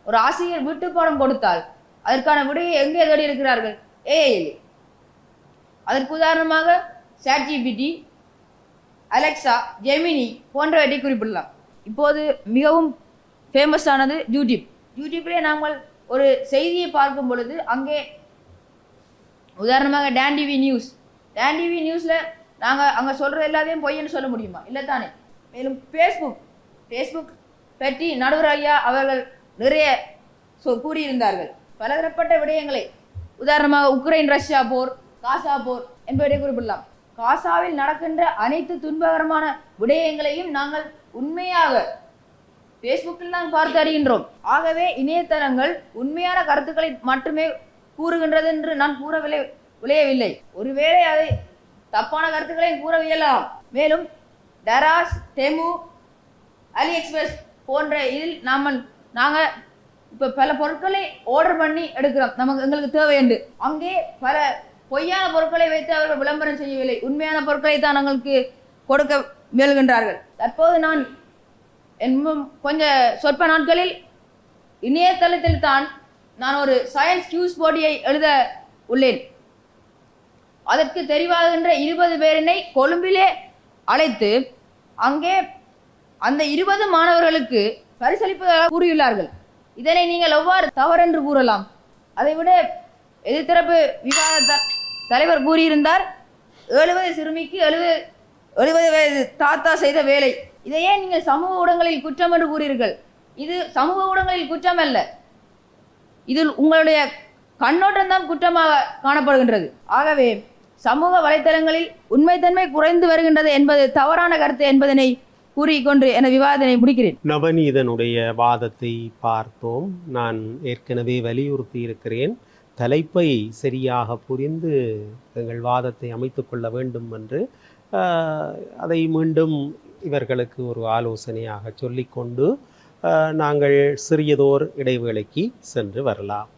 ஒரு ஆசிரியர் வீட்டுப்பாடம் கொடுத்தால் அதற்கான விடையை எங்கே தேடி இருக்கிறார்கள்? ஏஐயில். அதற்கு உதாரணமாக ChatGPT, அலெக்சா, ஜெமினி போன்றவற்றை குறிப்பிடலாம். இப்போது மிகவும் ஃபேமஸானது யூடியூப். யூடியூப்பிலே நாங்கள் ஒரு செய்தியை பார்க்கும் பொழுது அங்கே உதாரணமாக டான் டிவி நியூஸில் நாங்கள் அங்கே சொல்கிற எல்லாத்தையும் பொய்ன்னு சொல்ல முடியுமா? இல்லை தானே. மேலும் ஃபேஸ்புக் பற்றி நடுவர் ஐயா அவர்கள் நிறைய கூறியிருந்தார்கள். பலதரப்பட்ட விடயங்களை உதாரணமாக உக்ரைன் ரஷ்யா போர், காசா போர் என்பதை குறிப்பிடலாம். காசாவில் நடக்கின்ற அனைத்து துன்பகரமான விடயங்களையும் நாங்கள் உண்மையாக ஃபேஸ்புக்கில் தான் பார்த்து அறிகின்றோம். ஆகவே இணையதளங்கள் உண்மையான கருத்துக்களை மட்டுமே கூறுகின்றது என்று நான் கூற விளையவில்லை. ஒருவேளை அதை தப்பான கருத்துக்களையும் கூற இயலாம். மேலும் டராஸ், டெமு, அலி எக்ஸ்பிரஸ் போன்ற இதில் நாங்கள் இப்போ பல பொருட்களை ஆர்டர் பண்ணி எடுக்கிறோம். எங்களுக்கு தேவையுண்டு. அங்கே பல பொய்யான பொருட்களை வைத்து அவர்கள் விளம்பரம் செய்யவில்லை. உண்மையான பொருட்களை தான் எங்களுக்கு கொடுக்க முயல்கின்றார்கள். தற்போது நான் கொஞ்சம் சொற்ப நாட்களில் இணையதளத்தில் தான் நான் ஒரு சயின்ஸ் கியூஸ் போட்டியை எழுத உள்ளேன். அதற்கு தெரிவாகின்ற 20 பேரினை கொழும்பிலே அழைத்து அங்கே அந்த 20 மாணவர்களுக்கு பரிசளிப்பதாக கூறியுள்ளார்கள். இதனை நீங்கள் எவ்வாறு தவறென்று கூறலாம்? அதைவிட எதிர்த்தரப்பு விவாத தலைவர் கூறியிருந்தார், 70 சிறுமிக்கு 70 வயது தாத்தா செய்த வேலை. இதையே நீங்கள் சமூக ஊடகங்களில் குற்றம் என்று கூறீர்கள். இது சமூக ஊடகங்களில் குற்றம் அல்ல, இதில் உங்களுடைய கண்ணோட்டம் தான் குற்றமாக காணப்படுகின்றது. ஆகவே சமூக வலைத்தளங்களில் உண்மைத்தன்மை குறைந்து வருகின்றது என்பது தவறான கருத்து என்பதனை கூறிக்கொண்டு என விவாதனை முடிக்கிறேன். நவநீதனுடைய வாதத்தை பார்த்தோம். நான் ஏற்கனவே வலியுறுத்தி இருக்கிறேன், தலைப்பை சரியாக புரிந்து எங்கள் வாதத்தை அமைத்து கொள்ள வேண்டும் என்று. அதை மீண்டும் இவர்களுக்கு ஒரு ஆலோசனையாக சொல்லிக்கொண்டு நாங்கள் சிறியதோர் இடைவேளைக்கு சென்று வரலாம்.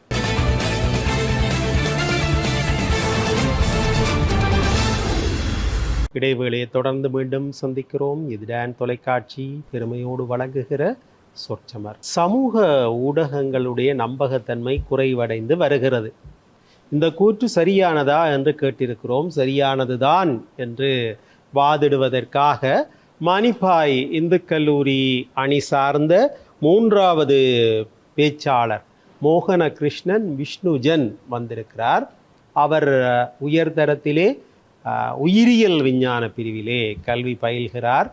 இடைவேளையை தொடர்ந்து மீண்டும் சந்திக்கிறோம். இது டான் தொலைக்காட்சி பெருமையோடு வழங்குகிற சொற்சமர். சமூக ஊடகங்களுடைய நம்பகத்தன்மை குறைவடைந்து வருகிறது. இந்த கூற்று சரியானதா என்று கேட்டிருக்கிறோம். சரியானதுதான் என்று வாதிடுவதற்காக மணிப்பாய் இந்து கல்லூரி அணி சார்ந்த 3வது பேச்சாளர் மோகன கிருஷ்ணன் விஷ்ணுஜன் வந்திருக்கிறார். அவர் உயர்தரத்திலே உயிரியல் விஞ்ஞான பிரிவிலே கல்வி பயில்கிறார்.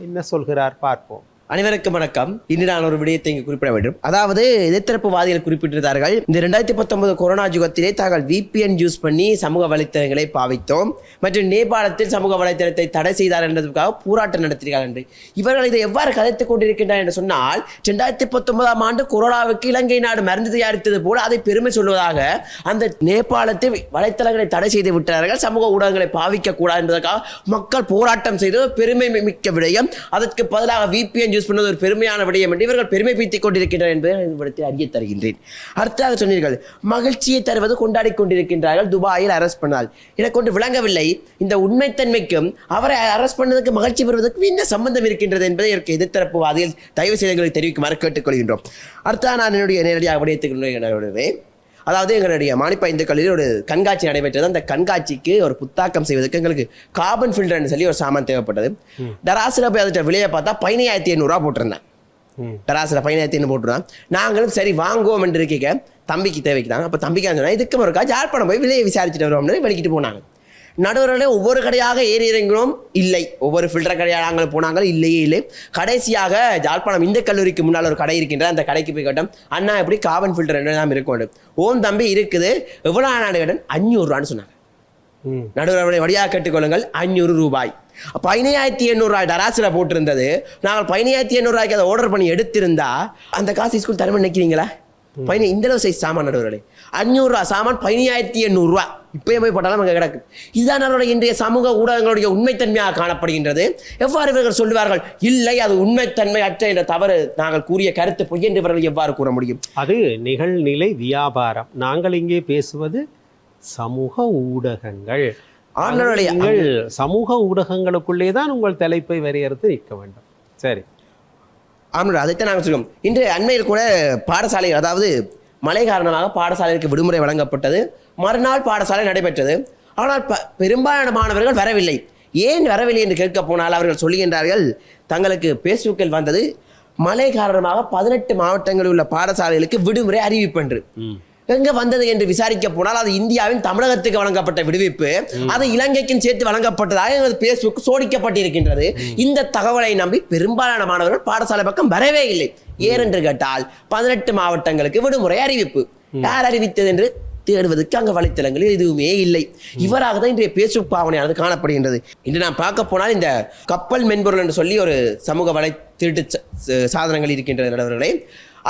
என்ன சொல்கிறார் பார்ப்போம். அனைவருக்கும் வணக்கம். இன்று நான் ஒரு விடயத்தை இங்கு குறிப்பிட வேண்டும். அதாவது எதிர்த்தரப்புவாதிகள் குறிப்பிட்டிருந்தார்கள், இந்த 2019 கொரோனா யுகத்திலே தாங்கள் VPN யூஸ் பண்ணி சமூக வலைத்தளங்களை பாவித்தோம் மற்றும் நேபாளத்தில் சமூக வலைத்தளத்தை தடை செய்தார் என்பதற்காக போராட்டம் நடத்தினார்கள் என்று. இவர்கள் இதை எவ்வாறு கதைத்துக் கொண்டிருக்கின்றனர் என்று சொன்னால், 2019ஆம் ஆண்டு கொரோனாவுக்கு இலங்கை நாடு மருந்து தயாரித்தது போல அதை பெருமை சொல்வதாக அந்த நேபாளத்தில் வலைத்தளங்களை தடை செய்து விட்டார்கள். சமூக ஊடகங்களை பாவிக்க கூடாது என்பதற்காக மக்கள் போராட்டம் செய்து பெருமை மிக்க விடயம். அதற்கு பதிலாக VPN யூஸ் பண்ணது ஒரு பெருமையான விடயம் என்று இவர்கள் பெருமை பீத்திக் கொண்டிருக்கின்றனர் என்பதை அறிய தருகின்றேன். அடுத்ததாக சொன்னீர்கள், மகிழ்ச்சியை தருவது கொண்டாடி கொண்டிருக்கின்றார்கள். துபாயில் அரெஸ்ட் பண்ணால் எனக்கு ஒன்று விளங்கவில்லை. இந்த உண்மைத்தன்மைக்கும் அவரை அரெஸ்ட் பண்ணதுக்கு மகிழ்ச்சி பெறுவதற்கு என்ன சம்பந்தம் இருக்கின்றது என்பதை இதற்கு எதிர்த்தரப்புவாதிகள் தயவு செய்து எங்களுக்கு தெரிவிக்குமாறு கேட்டுக்கொள்கின்றோம். அடுத்ததாக நான் என்னுடைய நேரடியாக விடயத்துக்கு, அதாவது எங்களுடைய மானிப்பா இந்து கல்லூரியில் ஒரு கண்காட்சி நடைபெற்றது. அந்த கண்காட்சிக்கு ஒரு புத்தாக்கம் செய்வதற்கு எங்களுக்கு கார்பன் ஃபில்டர்னு சொல்லி ஒரு சாமான் தேவைப்பட்டது. டராசில் போய் அதுட்ட விலையை பார்த்தா 15,800 போட்டிருந்தேன். டராசில் 15,800 போட்டுருந்தேன். நாங்களும் சரி வாங்குவோம் என்று கேட்க தம்பிக்கு தேவைக்குதாங்க. அப்போ தம்பிக்கு சொன்னால் இதுக்கு ஒரு யாழ்ப்பாணம் போய் விலையை விசாரிச்சுட்டு வருவோம்னு வெளிக்கிட்டு போனாங்க. நடுவர்களே ஒவ்வொரு கடையாக ஏறி இறங்கினோம், இல்லை. ஒவ்வொரு ஃபில்டர் கடையாக நாங்கள் போனாங்க, இல்லையே இல்லை. கடைசியாக யாழ்ப்பாணம் இந்த கல்லூரிக்கு முன்னால் ஒரு கடை இருக்கின்ற அந்த கடைக்கு போய் கேட்டோம், அண்ணா எப்படி கார்பன் ஃபில்டர் என்ன தான் இருக்கும். ஓம் தம்பி இருக்குது, எவ்வளோ நாடு கேட்டேன், 500 ரூபான்னு சொன்னாங்க. நடுவரை வழியாக கேட்டுக்கொள்ளுங்கள் 500 ரூபாய். 15,800 ரூபாய் டராசில் போட்டிருந்தது. நாங்கள் 15,800 ரூபாய்க்கு அதை ஆர்டர் பண்ணி எடுத்திருந்தா அந்த காசு ஸ்கூல் தரமே நினைக்கிறீங்களா? இந்த அளவு சைஸ் சாமான் நடுவர்களே, 500 ரூபா சாமான் 15,800 ரூபா இப்பயே போய் போட்டாலும் அங்கே கிடக்கு. இதுதான் நம்மளுடைய இன்றைய சமூக ஊடகங்களுடைய உண்மைத்தன்மையாக காணப்படுகின்றது. எவ்வாறு இவர்கள் சொல்லுவார்கள் இல்லை அது உண்மைத்தன்மை அற்ற என்ற தவறு நாங்கள் கூறிய கருத்து பொய் என்று இவர்கள் எவ்வாறு கூற முடியும்? அது நிகழ்நிலை வியாபாரம். நாங்கள் இங்கே பேசுவது சமூக ஊடகங்கள். நீங்கள் சமூக ஊடகங்களுக்குள்ளே தான் உங்கள் தலைப்பை வரையறுத்து நிற்க வேண்டும். சரி, ஆமாம், அதைத்தான் நாங்கள் சொல்லுவோம். இன்று அண்மையில் கூட பாடசாலை, அதாவது மழை காரணமாக பாடசாலைக்கு விடுமுறை வழங்கப்பட்டது. மறுநாள் பாடசாலை நடைபெற்றது. ஆனால் பெரும்பாலான மாணவர்கள் வரவில்லை. ஏன் வரவில்லை என்று கேட்க போனால் அவர்கள் சொல்லுகின்றார்கள், தங்களுக்கு பேஸ்புக்கில் வந்தது மழை காரணமாக 18 மாவட்டங்களில் உள்ள பாடசாலைகளுக்கு விடுமுறை அறிவிப்பு என்று. எங்க வந்தது என்று விசாரிக்க போனால் அது இந்தியாவின் தமிழகத்துக்கு வழங்கப்பட்ட விடுவிப்பு, அது இலங்கைக்கும் சேர்த்து வழங்கப்பட்டதாக எங்களது பேஸ்புக் சோடிக்கப்பட்டிருக்கின்றது. இந்த தகவலை நம்பி பெரும்பாலான மாணவர்கள் பாடசாலை பக்கம் வரவே இல்லை. ஏனென்று கேட்டால் 18 மாவட்டங்களுக்கு விடுமுறை அறிவிப்பு. யார் அறிவித்தது என்று தேடுவதற்கு அங்கே வலைத்தளங்களில் எதுவுமே இல்லை. இவராக தான் இன்றைய பேஸ்புக் பாவனையானது காணப்படுகின்றது. இன்று நான் பார்க்க போனால் இந்த கப்பல் மென்பொருள் என்று சொல்லி ஒரு சமூக வலை திருட்டு சாதனங்கள் இருக்கின்ற நடுவர்களே,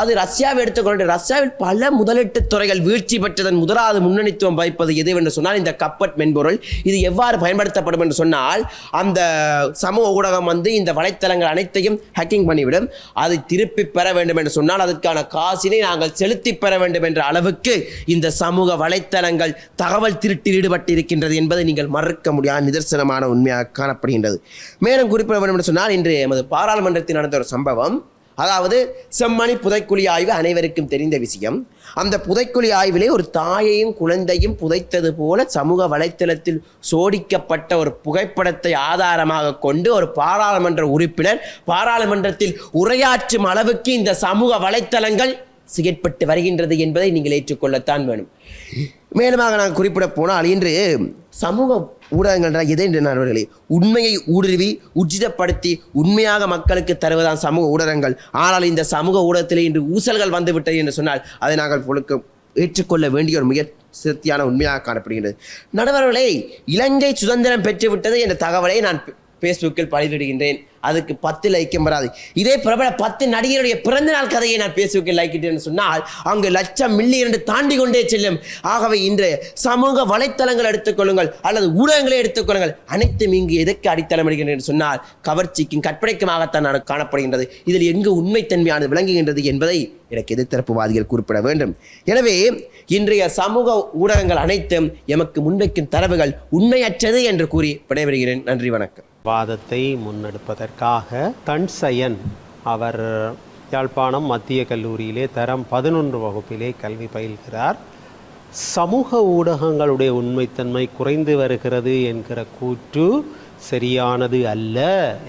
அது ரஷ்யாவை எடுத்துக்கொண்டு ரஷ்யாவில் பல முதலீட்டு துறைகள் வீழ்ச்சி பெற்றதன் முதலாவது முன்னணித்துவம் வகிப்பது எது என்று சொன்னால் இந்த கப்பட் மென்பொருள். இது எவ்வாறு பயன்படுத்தப்படும் என்று சொன்னால், அந்த சமூக ஊடகம் இந்த வலைத்தளங்கள் அனைத்தையும் ஹேக்கிங் பண்ணிவிடும். அதை திருப்பி பெற வேண்டும் என்று சொன்னால் அதற்கான காசினை நாங்கள் செலுத்தி பெற வேண்டும் என்ற அளவுக்கு இந்த சமூக வலைத்தளங்கள் தகவல் திருட்டில் ஈடுபட்டு இருக்கின்றது என்பதை நீங்கள் மறுக்க முடியாத நிதர்சனமான உண்மையாக காணப்படுகின்றது. மேலும் குறிப்பிட வேண்டும் என்று சொன்னால், இன்று எமது பாராளுமன்றத்தில் நடந்த ஒரு சம்பவம், அதாவது செம்மணி புதைக்குழி ஆய்வு அனைவருக்கும் தெரிந்த விஷயம். அந்த புதைக்குழி ஆய்விலே ஒரு தாயையும் குழந்தையும் புதைத்தது போல சமூக வலைத்தளத்தில் சோடிக்கப்பட்ட ஒரு புகைப்படத்தை ஆதாரமாக கொண்டு ஒரு பாராளுமன்ற உறுப்பினர் பாராளுமன்றத்தில் உரையாற்றும் அளவுக்கு இந்த சமூக வலைத்தளங்கள் செயற்பட்டு வருகின்றது என்பதை நீங்கள் ஏற்றுக்கொள்ளத்தான் வேணும். மேலுமாக நான் குறிப்பிட போனால், இன்று சமூக ஊடகங்கள் எதை என்று நண்பர்களே, உண்மையை ஊடுருவி உச்சிதப்படுத்தி உண்மையாக மக்களுக்கு தருவதான் சமூக ஊடகங்கள். ஆனால் இந்த சமூக ஊடகத்திலே இன்று ஊசல்கள் வந்துவிட்டது என்று சொன்னால் அதை நாங்கள் பொழுக்க ஏற்றுக்கொள்ள வேண்டிய ஒரு மிக சிறுத்தியான உண்மையாக காணப்படுகின்றது. நடுவர்களே, இலங்கை சுதந்திரம் பெற்றுவிட்டது என்ற தகவலை நான் பேஸ்புக்கில் பதிவிடுகின்றேன். அதுக்கு 10 லைக்கும் வராது. இதே பிரபல 10 நடிகருடைய பிறந்த நாள் கதையை நான் பேஸ்புக்கில் லைக்கிட்டேன்னு சொன்னால் அங்கு லட்சம் மில்லியன் தாண்டி கொண்டே செல்லும். ஆகவே இன்று சமூக வலைத்தளங்கள் எடுத்துக்கொள்ளுங்கள் அல்லது ஊடகங்களை எடுத்துக்கொள்ளுங்கள், அனைத்தும் இங்கு எதற்கு அடித்தளம் எடுக்கின்றன என்று சொன்னால் கவர்ச்சிக்கும் கற்பனைக்குமாகத்தான் காணப்படுகின்றது. இதில் எங்கு உண்மைத்தன்மையானது விளங்குகின்றது என்பதை எனக்கு எதிர்த்தரப்புவாதிகள் குறிப்பிட வேண்டும். எனவே இன்றைய சமூக ஊடகங்கள் அனைத்தும் எமக்கு முன்வைக்கும் தரவுகள் உண்மையற்றது என்று கூறி விடைபெறுகிறேன். நன்றி, வணக்கம். வாதத்தை முன்னெடுப்பதற்காக தன்சயன் அவர் யாழ்ப்பாணம் மத்திய கல்லூரியிலே தரம் 11 வகுப்பிலே கல்வி பயில்கிறார். சமூக ஊடகங்களுடைய உண்மைத்தன்மை குறைந்து வருகிறது என்கிற கூற்று சரியானது அல்ல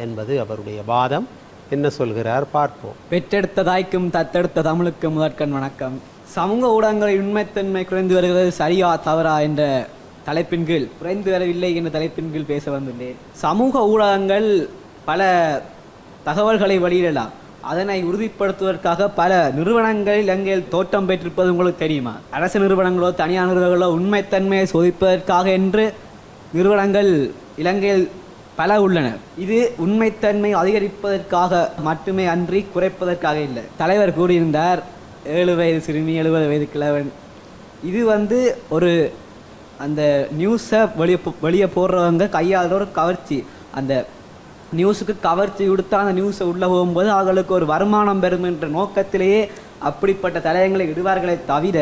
என்பது அவருடைய வாதம். என்ன சொல்கிறார் பார்ப்போம். பெற்றெடுத்த தாய்க்கும் தத்தெடுத்த தமிழுக்கும் முதற்கண் வணக்கம். சமூக ஊடகங்களின் உண்மைத்தன்மை குறைந்து வருகிறது சரியா தவறா என்ற தலைப்பின் கீழ், குறைந்து வரவில்லை என்ற தலைப்பின் கீழ் பேச வந்துள்ளேன். சமூக ஊடகங்கள் பல தகவல்களை வெளியிடலாம். அதனை உறுதிப்படுத்துவதற்காக பல நிறுவனங்கள் இலங்கையில் தோற்றம் பெற்றிருப்பது உங்களுக்கு தெரியுமா? அரசு நிறுவனங்களோ தனியார் நிறுவனங்களோ உண்மைத்தன்மையை சோதிப்பதற்காக என்று நிறுவனங்கள் இலங்கையில் பல உள்ளன. இது உண்மைத்தன்மை அதிகரிப்பதற்காக மட்டுமே அன்றி குறைப்பதற்காக இல்லை. தலைவர் கூறியிருந்தார் 7 வயது சிறுமி 70 வயது கிழவன். இது ஒரு அந்த நியூஸை வெளியே போடுறவங்க கையாளுற ஒரு கவர்ச்சி. அந்த நியூஸுக்கு கவர்ச்சி கொடுத்தா அந்த நியூஸை உள்ளே போகும்போது அவர்களுக்கு ஒரு வருமானம் பெறும் என்ற நோக்கத்திலேயே அப்படிப்பட்ட தலையங்களை இடுவார்களே தவிர,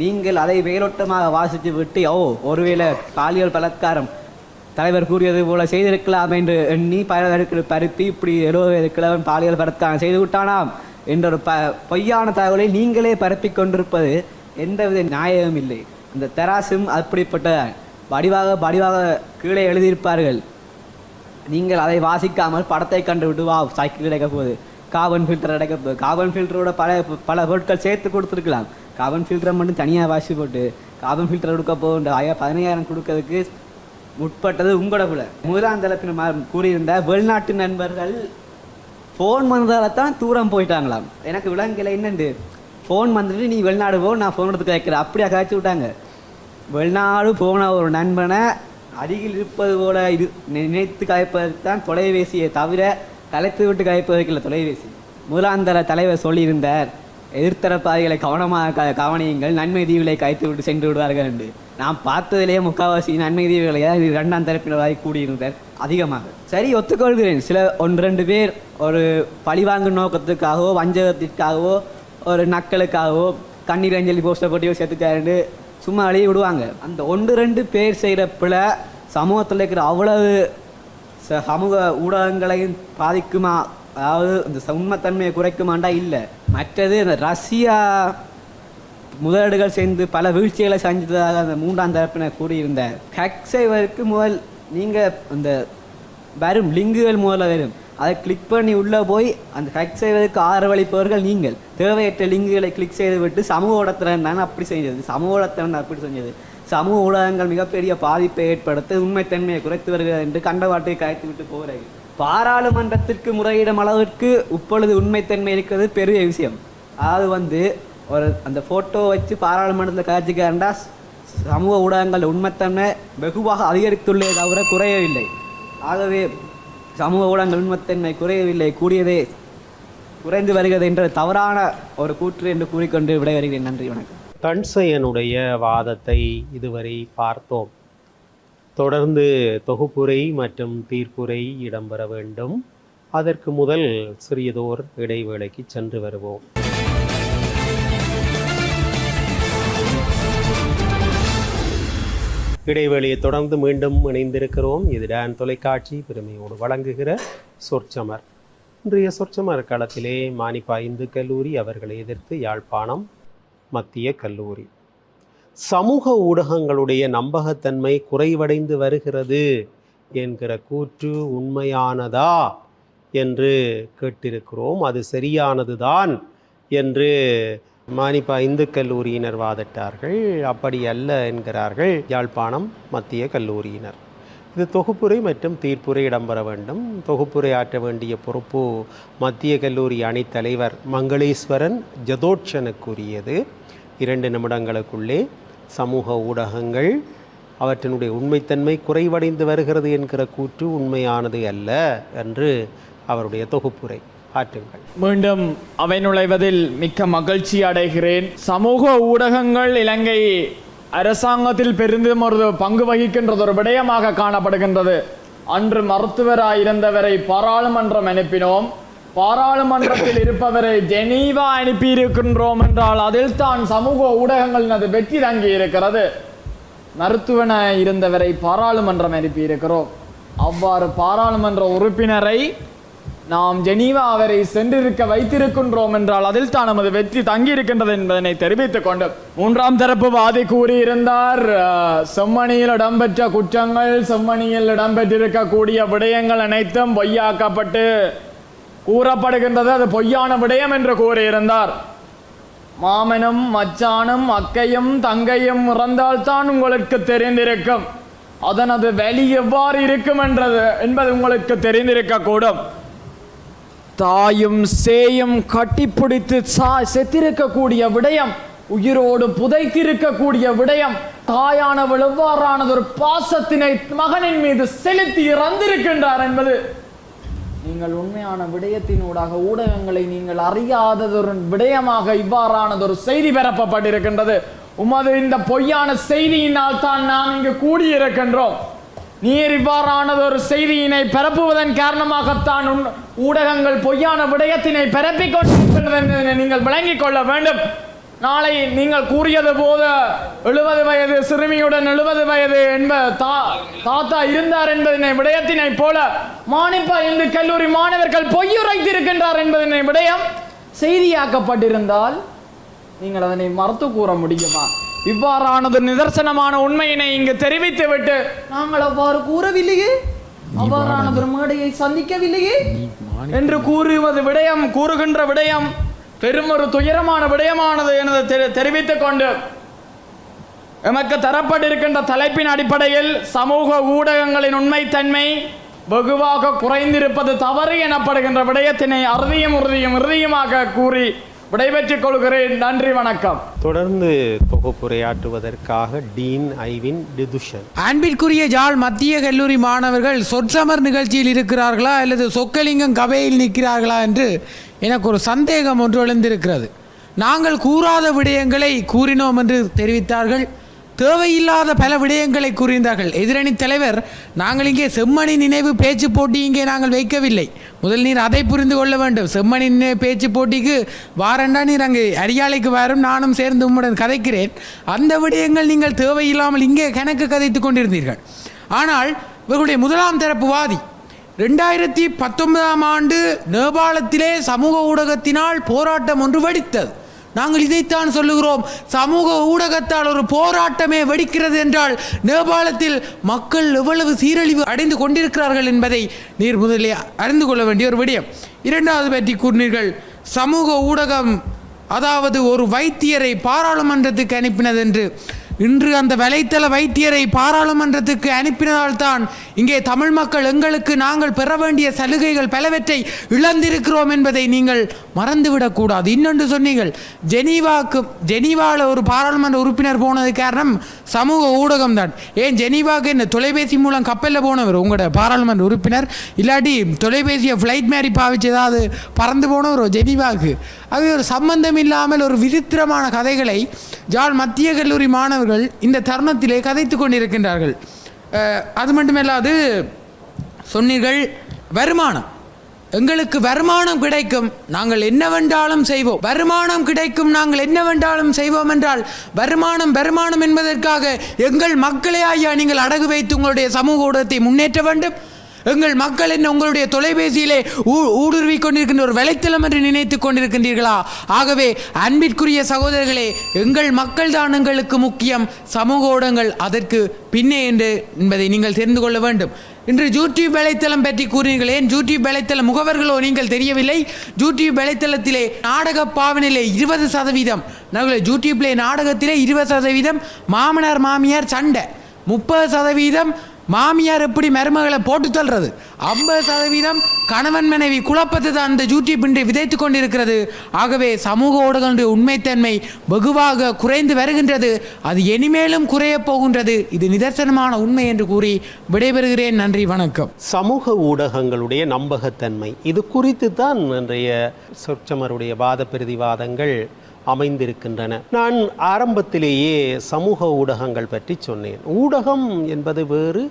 நீங்கள் அதை மேலோட்டமாக வாசித்து விட்டு ஒருவேளை பாலியல் பலாத்காரம் தலைவர் கூறியது போல செய்திருக்கலாம் என்று எண்ணி பலருக்கு பருப்பி இப்படி 70 வயது கிழவன் பாலியல் பலாத்காரம் செய்து விட்டானாம் என்ற ஒரு பொய்யான தகவலை நீங்களே பரப்பி கொண்டிருப்பது எந்தவித நியாயமும் இல்லை. இந்த தராசும் அப்படிப்பட்ட வடிவாக கீழே எழுதியிருப்பார்கள். நீங்கள் அதை வாசிக்காமல் படத்தை கண்டு விட்டு சைக்கிள் கிடைக்க போகுது, கார்பன் ஃபில்டர் கிடைக்க போகுது. கார்பன் ஃபில்டரோட பல பொருட்கள் சேர்த்து கொடுத்துருக்கலாம். கார்பன் ஃபில்டரை மட்டும் தனியாக வாசி போட்டு கார்பன் ஃபில்டர் கொடுக்க போகின்ற 15,000 கொடுக்கறதுக்கு முற்பட்டது உங்களோட கூட. முதலாம் தலைப்பினர் கூறியிருந்த வெளிநாட்டு நண்பர்கள் ஃபோன் வந்ததால் தான் தூரம் போயிட்டாங்களாம். எனக்கு விலங்கில் என்னண்டு ஃபோன் வந்துட்டு நீ வெளிநாடு போ, நான் ஃபோன் எடுத்து கேட்குறேன், அப்படியா காய்ச்சி விட்டாங்க. வெளிநாடு போன ஒரு நண்பனை அருகில் இருப்பது போல இது நினைத்து கலைப்பதற்கு தான் தொலைபேசியை தவிர கலைத்து விட்டு கலைப்பதற்கு இல்லை தொலைபேசி. முதலாந்தர தலைவர் சொல்லியிருந்தார், எதிர்த்தரப்பாதிகளை கவனமாக கவனியுங்கள், நன்மை தீவிலை கைத்து விட்டு சென்று விடுவார்கள் என்று. நான் பார்த்ததிலேயே முக்கால்வாசி நன்மை தீவுகளை இது 2ஆம் தரப்பினராக கூடியிருந்தார் அதிகமாக. சரி, ஒத்துக்கொள்கிறேன். சில 1-2 பேர் ஒரு பழிவாங்கும் நோக்கத்துக்காகவோ வஞ்சகத்திற்காகவோ ஒரு நக்களுக்காகவோ கண்ணீர் அஞ்சலி போஸ்டர் போட்டியோ சேர்த்துக்காரு சும்மா அழிய விடுவாங்க. அந்த 1-2 பேர் செய்கிற பிழை சமூகத்தில் இருக்கிற அவ்வளவு சமூக ஊடகங்களையும் பாதிக்குமா, அதாவது இந்த உண்மைத்தன்மையை குறைக்குமாண்டா இல்லை. மற்றது இந்த ரஷ்யா முதலீடுகள் சேர்ந்து பல வீழ்ச்சிகளை செஞ்சதாக அந்த 3ஆம் தரப்பினர் கூறியிருந்தார். ஹேக் செய்வதற்கு முதல் நீங்கள் அந்த வரும் லிங்குகள் முதல்ல வரும், அதை கிளிக் பண்ணி உள்ளே போய் அந்த ஹேக் செய்வதற்கு ஆதரவளிப்பவர்கள் நீங்கள். தேவையற்ற லிங்குகளை கிளிக் செய்து விட்டு சமூக ஊடகத்திறன் தான் அப்படி செஞ்சது, சமூக ஊடகத்திறன் அப்படி செஞ்சது. சமூக ஊடகங்கள் மிகப்பெரிய பாதிப்பை ஏற்படுத்த உண்மைத்தன்மையை குறைத்து வருகிறது என்று கண்டவாட்டை கழித்து விட்டு போகிறார்கள். பாராளுமன்றத்திற்கு முறையிடும் அளவிற்கு இப்பொழுது உண்மைத்தன்மை இருக்கிறது பெரிய விஷயம். அது ஒரு அந்த ஃபோட்டோ வச்சு பாராளுமன்றத்தில் காட்சிக்காரண்டா சமூக ஊடகங்கள் உண்மைத்தன்மை வெகுவாக அதிகரித்துள்ளே தவிர குறையவில்லை. ஆகவே சமூக ஊடகங்கள் உண்மைத்தன்மை குறையவில்லை, கூடியதே குறைந்து வருகிறது என்ற தவறான ஒரு கூற்று என்று கூறிக்கொண்டு விடைபெறுகிறேன். நன்றி, வணக்கம். தன்சயனுடைய வாதத்தை இதுவரை பார்த்தோம். தொடர்ந்து தொகுப்புரை மற்றும் தீர்ப்புரை இடம்பெற வேண்டும். அதற்கு முதல் சிறியதோர் இடைவேளைக்கு சென்று வருவோம். இடைவேளையை தொடர்ந்து மீண்டும் இணைந்திருக்கிறோம். இது டான் தொலைக்காட்சி பெருமையோடு வழங்குகிற சொற்சமர். இன்றைய சொற்சமர் களத்திலே மானிப்பா இந்து கல்லூரி அவர்களை எதிர்த்து யாழ்ப்பாணம் மத்திய கல்லூரி. சமூக ஊடகங்களுடைய நம்பகத்தன்மை குறைவடைந்து வருகிறது என்கிற கூற்று உண்மையானதா என்று கேட்டிருக்கிறோம். அது சரியானதுதான் என்று மானிப்பா இந்து கல்லூரியினர் வாதிட்டார்கள். அப்படி அல்ல என்கிறார்கள் யாழ்ப்பாணம் மத்திய கல்லூரியினர். இது தொகுப்புரை மற்றும் தீர்ப்புரை இடம்பெற வேண்டும். தொகுப்புரை ஆற்ற வேண்டிய பொறுப்பு மத்திய கல்லூரி அணித்தலைவர் மங்களேஸ்வரன் ஜதோட்சனுக்குரியது. 2 நிமிடங்களுக்குள்ளே சமூக ஊடகங்கள் அவற்றினுடைய உண்மைத்தன்மை குறைவடைந்து வருகிறது என்கிற கூற்று உண்மையானது அல்ல என்று அவருடைய தொகுப்புரை ஆற்றுங்கள். மீண்டும் அவை நுழைவதில் மிக்க மகிழ்ச்சி அடைகிறேன். சமூக ஊடகங்கள் இலங்கை அரசாங்கத்தில் பெரிதும் ஒரு பங்கு வகிக்கின்றது ஒரு விடயமாக காணப்படுகின்றது. அன்று மருத்துவராயிருந்தவரை பாராளுமன்றம் அனுப்பினோம், பாராளுமன்றத்தில் இருப்பவரை ஜெனீவா அனுப்பியிருக்கின்றோம் என்றால் அதில் தான் சமூக ஊடகங்களின் அது வெற்றி தங்கி இருக்கிறது. மருத்துவனாய் இருந்தவரை பாராளுமன்றம் அனுப்பியிருக்கிறோம். அவ்வாறு பாராளுமன்ற உறுப்பினரை நாம் ஜெனீவா அவரை சென்றிருக்க வைத்திருக்கின்றோம் என்றால் அதில் தான் நமது வெற்றி தங்கியிருக்கின்றது என்பதனை தெரிவித்துக் கொண்டு 3ஆம் தரப்பு வாதி கூறியிருந்தார், செம்மணியில் இடம்பெற்ற குற்றங்கள், செம்மணியில் இடம்பெற்றிருக்கக்கூடிய விடயங்கள் அனைத்தும் பொய்யாக்கப்பட்டு கூறப்படுகின்றது, அது பொய்யான விடயம் என்று கூறியிருந்தார். மாமனும் மச்சானும் அக்கையும் தங்கையும் இறந்தால்தான் உங்களுக்கு தெரிந்திருக்கும், அதனது வலி எவ்வாறு இருக்கும் என்பது உங்களுக்கு தெரிந்திருக்கக்கூடும். தாயும் சேயும் கட்டிப்பிடித்து செத்திருக்கக்கூடிய விடயம், உயிரோடு புதைத்திருக்கக்கூடிய விடயம், தாயானவள் எவ்வாறானது ஒரு பாசத்தினை மகனின் மீது செலுத்தி இறந்திருக்கின்றார் என்பது நீங்கள் உண்மையான விடயத்தினூடாக ஊடகங்களை நீங்கள் அறியாததொரு விடயமாக இவ்வாறானதொரு செய்தி பரப்பப்பட்டிருக்கின்றது. உமது இந்த பொய்யான செய்தியினால் தான் நாம் இங்கு கூடியிருக்கின்றோம். நீர் இவ்வாறானதொரு செய்தியினை பரப்புவதன் காரணமாகத்தான் ஊடகங்கள் பொய்யான விடயத்தினை பரப்பிக் கொண்டிருக்கின்றன நீங்கள் விளங்கிக் கொள்ள வேண்டும். நாளை நீங்கள் கூறியது போல 70 வயது சிறுமியுடன் 70 வயது தாத்தா இருந்தார் என்பதனை விடயத்தினை போல மானிப்பா இந்து கல்லூரி மாணவர்கள் பொய்யுரைத்திருக்கின்றார் என்பதனை விடயம் செய்தியாக்கப்பட்டிருந்தால் நீங்கள் அதனை மறுத்து கூற முடியுமா? இவ்வாறானது நிதர்சனமான உண்மையினை இங்கு தெரிவித்து விட்டு நாங்கள் அவ்வாறு கூறவில்லையே, அவ்வாறானது மேடையை சந்திக்கவில்லையே என்று கூறுகின்ற விடயம் பெரும் ஒரு துயரமான விடயமானது என தெரிவித்துக் கொண்டு எமக்கு தரப்பட்டிருக்கின்ற தலைப்பின் அடிப்படையில் சமூக ஊடகங்களின் உண்மைத்தன்மை வெகுவாக குறைந்திருப்பது தவறு எனப்படுகின்ற விடயத்தினை அறுதியுமாக கூறி விடைபெற்றுக் கொள்கிறேன். நன்றி, வணக்கம். தொடர்ந்து தொகுப்புரையாற்றுவதற்காக டீன் ஐவின் டிதுஷன். அன்பிற்குரிய யாழ் மத்திய கல்லூரி மாணவர்கள் சொற்சமர் நிகழ்ச்சியில் இருக்கிறார்களா அல்லது சொக்கலிங்கம் கவையில் நிற்கிறார்களா என்று எனக்கு ஒரு சந்தேகம் ஒன்று எழுந்திருக்கிறது. நாங்கள் கூறாத விடயங்களை கூறினோம் என்று தெரிவித்தார்கள். தேவையில்லாத பல விடயங்களை கூறினார்கள். எதிரணி தலைவர், நாங்கள் இங்கே செம்மணி நினைவு பேச்சு போட்டி இங்கே நாங்கள் வைக்கவில்லை. முதல் நீர் அதை புரிந்து கொள்ள வேண்டும். செம்மணி நினைவு பேச்சு போட்டிக்கு வாரண்டா நீர் அங்கே அரியாலைக்கு வரும், நானும் சேர்ந்து உம்முடன் கதைக்கிறேன். அந்த விடயங்கள் நீங்கள் தேவையில்லாமல் இங்கே கணக்கு கதைத்து கொண்டிருந்தீர்கள். ஆனால் இவர்களுடைய முதலாம் தரப்பு வாதி 2019ஆம் ஆண்டு நேபாளத்திலே சமூக ஊடகத்தினால் போராட்டம் ஒன்று வெடித்தது. நாங்கள் இதைத்தான் சொல்லுகிறோம். சமூக ஊடகத்தால் ஒரு போராட்டமே வெடிக்கிறது என்றால் நேபாளத்தில் மக்கள் எவ்வளவு சீரழிவு அடைந்து கொண்டிருக்கிறார்கள் என்பதை நீர் முதலில் அறிந்து கொள்ள வேண்டிய ஒரு விடயம். இரண்டாவது பற்றி கூறினீர்கள், சமூக ஊடகம் அதாவது ஒரு வைத்தியரை பாராளுமன்றத்துக்கு அனுப்பினது என்று. இன்று அந்த வலைத்தள வைத்தியரை பாராளுமன்றத்துக்கு அனுப்பினால்தான் இங்கே தமிழ் மக்கள் எங்களுக்கு நாங்கள் பெற வேண்டிய சலுகைகள் பலவற்றை இழந்திருக்கிறோம் என்பதை நீங்கள் மறந்துவிடக்கூடாது. இன்னொன்று சொன்னீர்கள், ஜெனீவாவில் ஒரு பாராளுமன்ற உறுப்பினர் போனது காரணம் சமூக ஊடகம் தான். ஏன் ஜெனீவாவுக்கு என்ன தொலைபேசி மூலம் கப்பலில் போனவர் உங்களோட பாராளுமன்ற உறுப்பினர், இல்லாட்டி தொலைபேசியை ஃப்ளைட் மாரி பாவிச்சு ஏதாவது பறந்து போனவர் ஜெனீவாவுக்கு? ஆகவே ஒரு சம்பந்தம் இல்லாமல் ஒரு விசித்திரமான கதைகளை யாழ் மத்திய கல்லூரி மாணவர்கள் இந்த தருணத்திலே கதைத்து கொண்டிருக்கின்றார்கள். அது மட்டுமல்லாது சொன்னீர்கள், வருமானம், எங்களுக்கு வருமானம் கிடைக்கும், நாங்கள் என்னவென்றாலும் செய்வோம். வருமானம் கிடைக்கும், நாங்கள் என்னவென்றாலும் செய்வோம் என்றால் வருமானம் என்பதற்காக எங்கள் மக்களே ஐயா நீங்கள் அடகு வைத்து உங்களுடைய சமூக ஊடகத்தை முன்னேற்ற வேண்டும். எங்கள் மக்கள் என்ன உங்களுடைய தொலைபேசியிலே ஊடுருவி கொண்டிருக்கின்ற ஒரு வலைத்தளம் என்று நினைத்து கொண்டிருக்கின்றீர்களா? ஆகவே அன்பிற்குரிய சகோதரர்களே, எங்கள் மக்கள் தான் எங்களுக்கு முக்கியம், சமூக ஊடகங்கள் அதற்கு பின்னே என்பதை நீங்கள் தெரிந்து கொள்ள வேண்டும். இன்று யூடியூப் வலைத்தளம் பற்றி கூறினீர்கள். ஏன் யூடியூப் வலைத்தள முகவர்களோ நீங்கள் தெரியவில்லை? யூடியூப் வலைத்தளத்திலே நாடக பாவனிலே 20%, நாங்கள் யூடியூப்லே நாடகத்திலே 20% மாமனார் மாமியார் சண்டை, 30% மாமியார் எப்படி மருமகளை போட்டு தள்ளுறது, 50% கணவன் மனைவி குழப்பத்தை தான் அந்த யூடியூப் இன்று விதைத்து கொண்டிருக்கிறது. ஆகவே சமூக ஊடகங்களுடைய உண்மைத்தன்மை வெகுவாக குறைந்து வருகின்றது. அது இனிமேலும் குறையப் போகின்றது. இது நிதர்சனமான உண்மை என்று கூறி விடைபெறுகிறேன். நன்றி, வணக்கம். சமூக ஊடகங்களுடைய நம்பகத்தன்மை இது குறித்து தான் இன்றைய சொற்சமருடைய வாத பிரதிவாதங்கள் அமைந்திருக்கின்றன. நான் ஆரம்பத்திலேயே சமூக ஊடகங்கள் பற்றி சொன்னேன். ஊடகம் என்பது வேறு,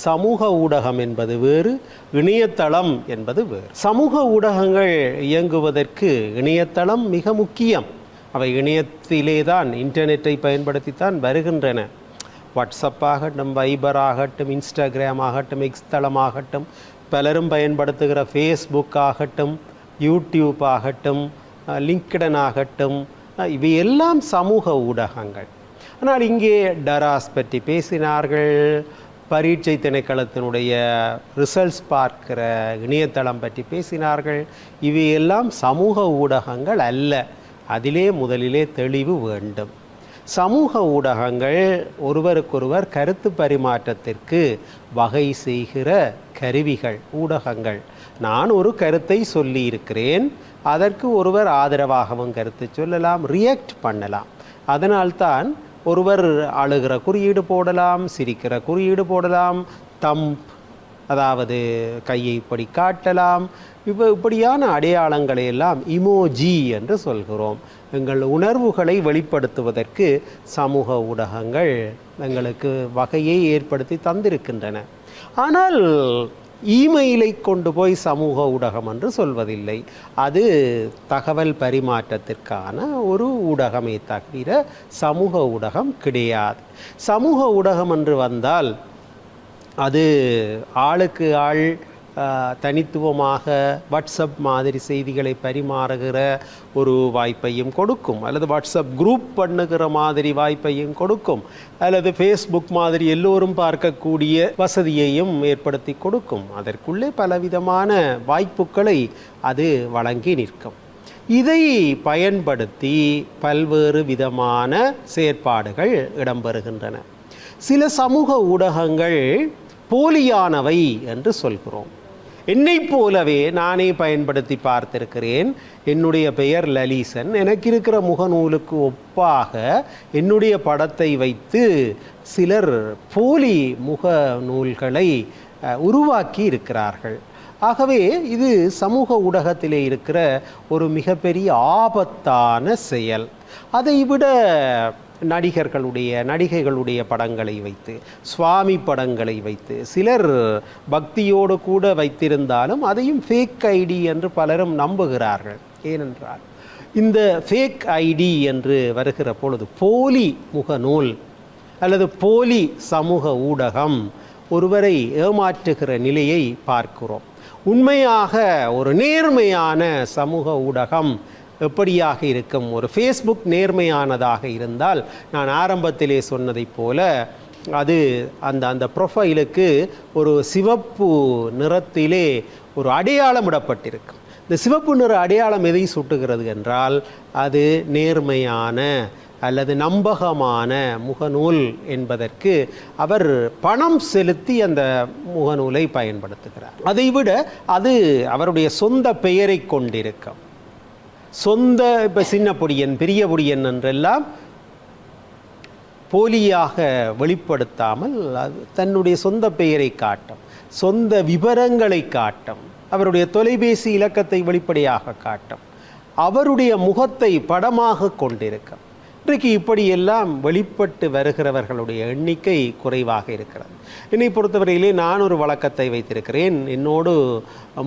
சமூக ஊடகம் என்பது வேறு, இணையதளம் என்பது வேறு. சமூக ஊடகங்கள் இயங்குவதற்கு இணையதளம் மிக முக்கியம். அவை இணையத்திலே தான், இன்டர்நெட்டை பயன்படுத்தித்தான் வருகின்றன. வாட்ஸ்அப் ஆகட்டும், வைபர் ஆகட்டும், இன்ஸ்டாகிராம் ஆகட்டும், எக்ஸ் தளமாகட்டும், பலரும் பயன்படுத்துகிற ஃபேஸ்புக் ஆகட்டும், யூடியூப் ஆகட்டும், லிங்க்டன் ஆகட்டும், இவையெல்லாம் சமூக ஊடகங்கள். ஆனால் இங்கே டராஸ் பற்றி பேசினார்கள், பரீட்சை திணைக்களத்தினுடைய ரிசல்ட்ஸ் பார்க்கிற இணையதளம் பற்றி பேசினார்கள். இவையெல்லாம் சமூக ஊடகங்கள் அல்ல. அதிலே முதலிலே தெளிவு வேண்டும். சமூக ஊடகங்கள் ஒருவருக்கொருவர் கருத்து பரிமாற்றத்திற்கு வகை செய்கிற கருவிகள், ஊடகங்கள். நான் ஒரு கருத்தை சொல்லியிருக்கிறேன், அதற்கு ஒருவர் ஆதரவாகவும் கருத்து சொல்லலாம், ரியாக்ட் பண்ணலாம். அதனால்தான் ஒருவர் அழுகிற குறியீடு போடலாம், சிரிக்கிற குறியீடு போடலாம், தம்ப் அதாவது கையை இப்படி காட்டலாம். இப்படியான அடையாளங்களை எல்லாம் இமோஜி என்று சொல்கிறோம். எங்கள் உணர்வுகளை வெளிப்படுத்துவதற்கு சமூக ஊடகங்கள் எங்களுக்கு வகையை ஏற்படுத்தி தந்திருக்கின்றன. ஆனால் இமெயிலை கொண்டு போய் சமூக ஊடகம் என்று சொல்வதில்லை. அது தகவல் பரிமாற்றத்திற்கான ஒரு ஊடகமே தவிர சமூக ஊடகம் கிடையாது. சமூக ஊடகம் என்று வந்தால் அது ஆளுக்கு ஆள் தனித்துவமாக வாட்ஸ்அப் மாதிரி செய்திகளை பரிமாறுகிற ஒரு வாய்ப்பையும் கொடுக்கும், அல்லது வாட்ஸ்அப் குரூப் பண்ணுகிற மாதிரி வாய்ப்பையும் கொடுக்கும், அல்லது ஃபேஸ்புக் மாதிரி எல்லோரும் பார்க்கக்கூடிய வசதியையும் ஏற்படுத்தி கொடுக்கும். அதற்குள்ளே பலவிதமான வாய்ப்புகளை அது வழங்கி நிற்கும். இதை பயன்படுத்தி பல்வேறு விதமான செயற்பாடுகள் இடம்பெறுகின்றன. சில சமூக ஊடகங்கள் போலியானவை என்று சொல்கிறோம். என்னைப் போலவே நானே பயன்படுத்தி பார்த்திருக்கிறேன். என்னுடைய பெயர் லலிசன். எனக்கு இருக்கிற முகநூலுக்கு ஒப்பாக என்னுடைய படத்தை வைத்து சிலர் போலி முகநூல்களை உருவாக்கி இருக்கிறார்கள். ஆகவே இது சமூக ஊடகத்திலே இருக்கிற ஒரு மிகப்பெரிய ஆபத்தான செயல். அதைவிட நடிகைகளுடைய படங்களை வைத்து, சுவாமி படங்களை வைத்து, சிலர் பக்தியோடு கூட வைத்திருந்தாலும் அதையும் ஃபேக் ஐடி என்று பலரும் நம்புகிறார்கள். ஏனென்றால் இந்த ஃபேக் ஐடி என்று வருகிற பொழுது போலி முகநூல் அல்லது போலி சமூக ஊடகம் ஒருவரை ஏமாற்றுகிற நிலையை பார்க்கிறோம். உண்மையாக ஒரு நேர்மையான சமூக ஊடகம் எப்படியாக இருக்கும்? ஒரு ஃபேஸ்புக் நேர்மையானதாக இருந்தால், நான் ஆரம்பத்திலே சொன்னதைப் போல அது அந்த ப்ரொஃபைலுக்கு ஒரு சிவப்பு நிறத்திலே ஒரு அடையாளம் இடப்பட்டிருக்கும். இந்த சிவப்பு நிற அடையாளம் எதை சுட்டுகிறது என்றால், அது நேர்மையான அல்லது நம்பகமான முகநூல் என்பதற்கு அவர் பணம் செலுத்தி அந்த முகநூலை பயன்படுத்துகிறார். அதைவிட அது அவருடைய சொந்த பெயரை கொண்டிருக்கும். சொந்த இப்போ சின்ன பொடியன், பெரிய பொடியன் என்றெல்லாம் போலியாக வெளிப்படுத்தாமல் தன்னுடைய சொந்த பெயரை காட்டும், சொந்த விவரங்களை காட்டும், அவருடைய தொலைபேசி இலக்கத்தை வெளிப்படையாக காட்டும், அவருடைய முகத்தை படமாக கொண்டிருக்கும். இன்றைக்கு இப்படியெல்லாம் வெளிப்பட்டு வருகிறவர்களுடைய எண்ணிக்கை குறைவாக இருக்கிறது. என்னை பொறுத்தவரையிலே நான் ஒரு வழக்கத்தை வைத்திருக்கிறேன். என்னோடு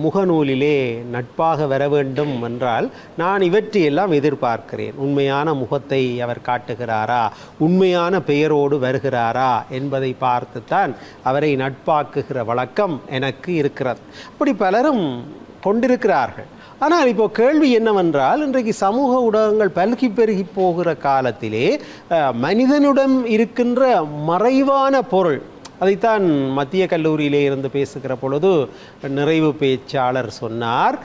முகநூலிலே நட்பாக வர வேண்டும் என்றால் நான் இவற்றையெல்லாம் எதிர்பார்க்கிறேன். உண்மையான முகத்தை அவர் காட்டுகிறாரா, உண்மையான பெயரோடு வருகிறாரா என்பதை பார்த்துத்தான் அவரை நட்பாக்குகிற வழக்கம் எனக்கு இருக்கிறது. அப்படி பலரும் கொண்டிருக்கிறார்கள். ஆனால் இப்போ கேள்வி என்னவென்றால், இன்றைக்கு சமூக ஊடகங்கள் பல்கி பெருகி போகிற காலத்திலே மனிதனுடன் இருக்கின்ற மறைவான பொருள், அதைத்தான் மத்திய கல்லூரியிலே இருந்து பேசுகிற பொழுது நிறைவு பேச்சாளர் சொன்னார்,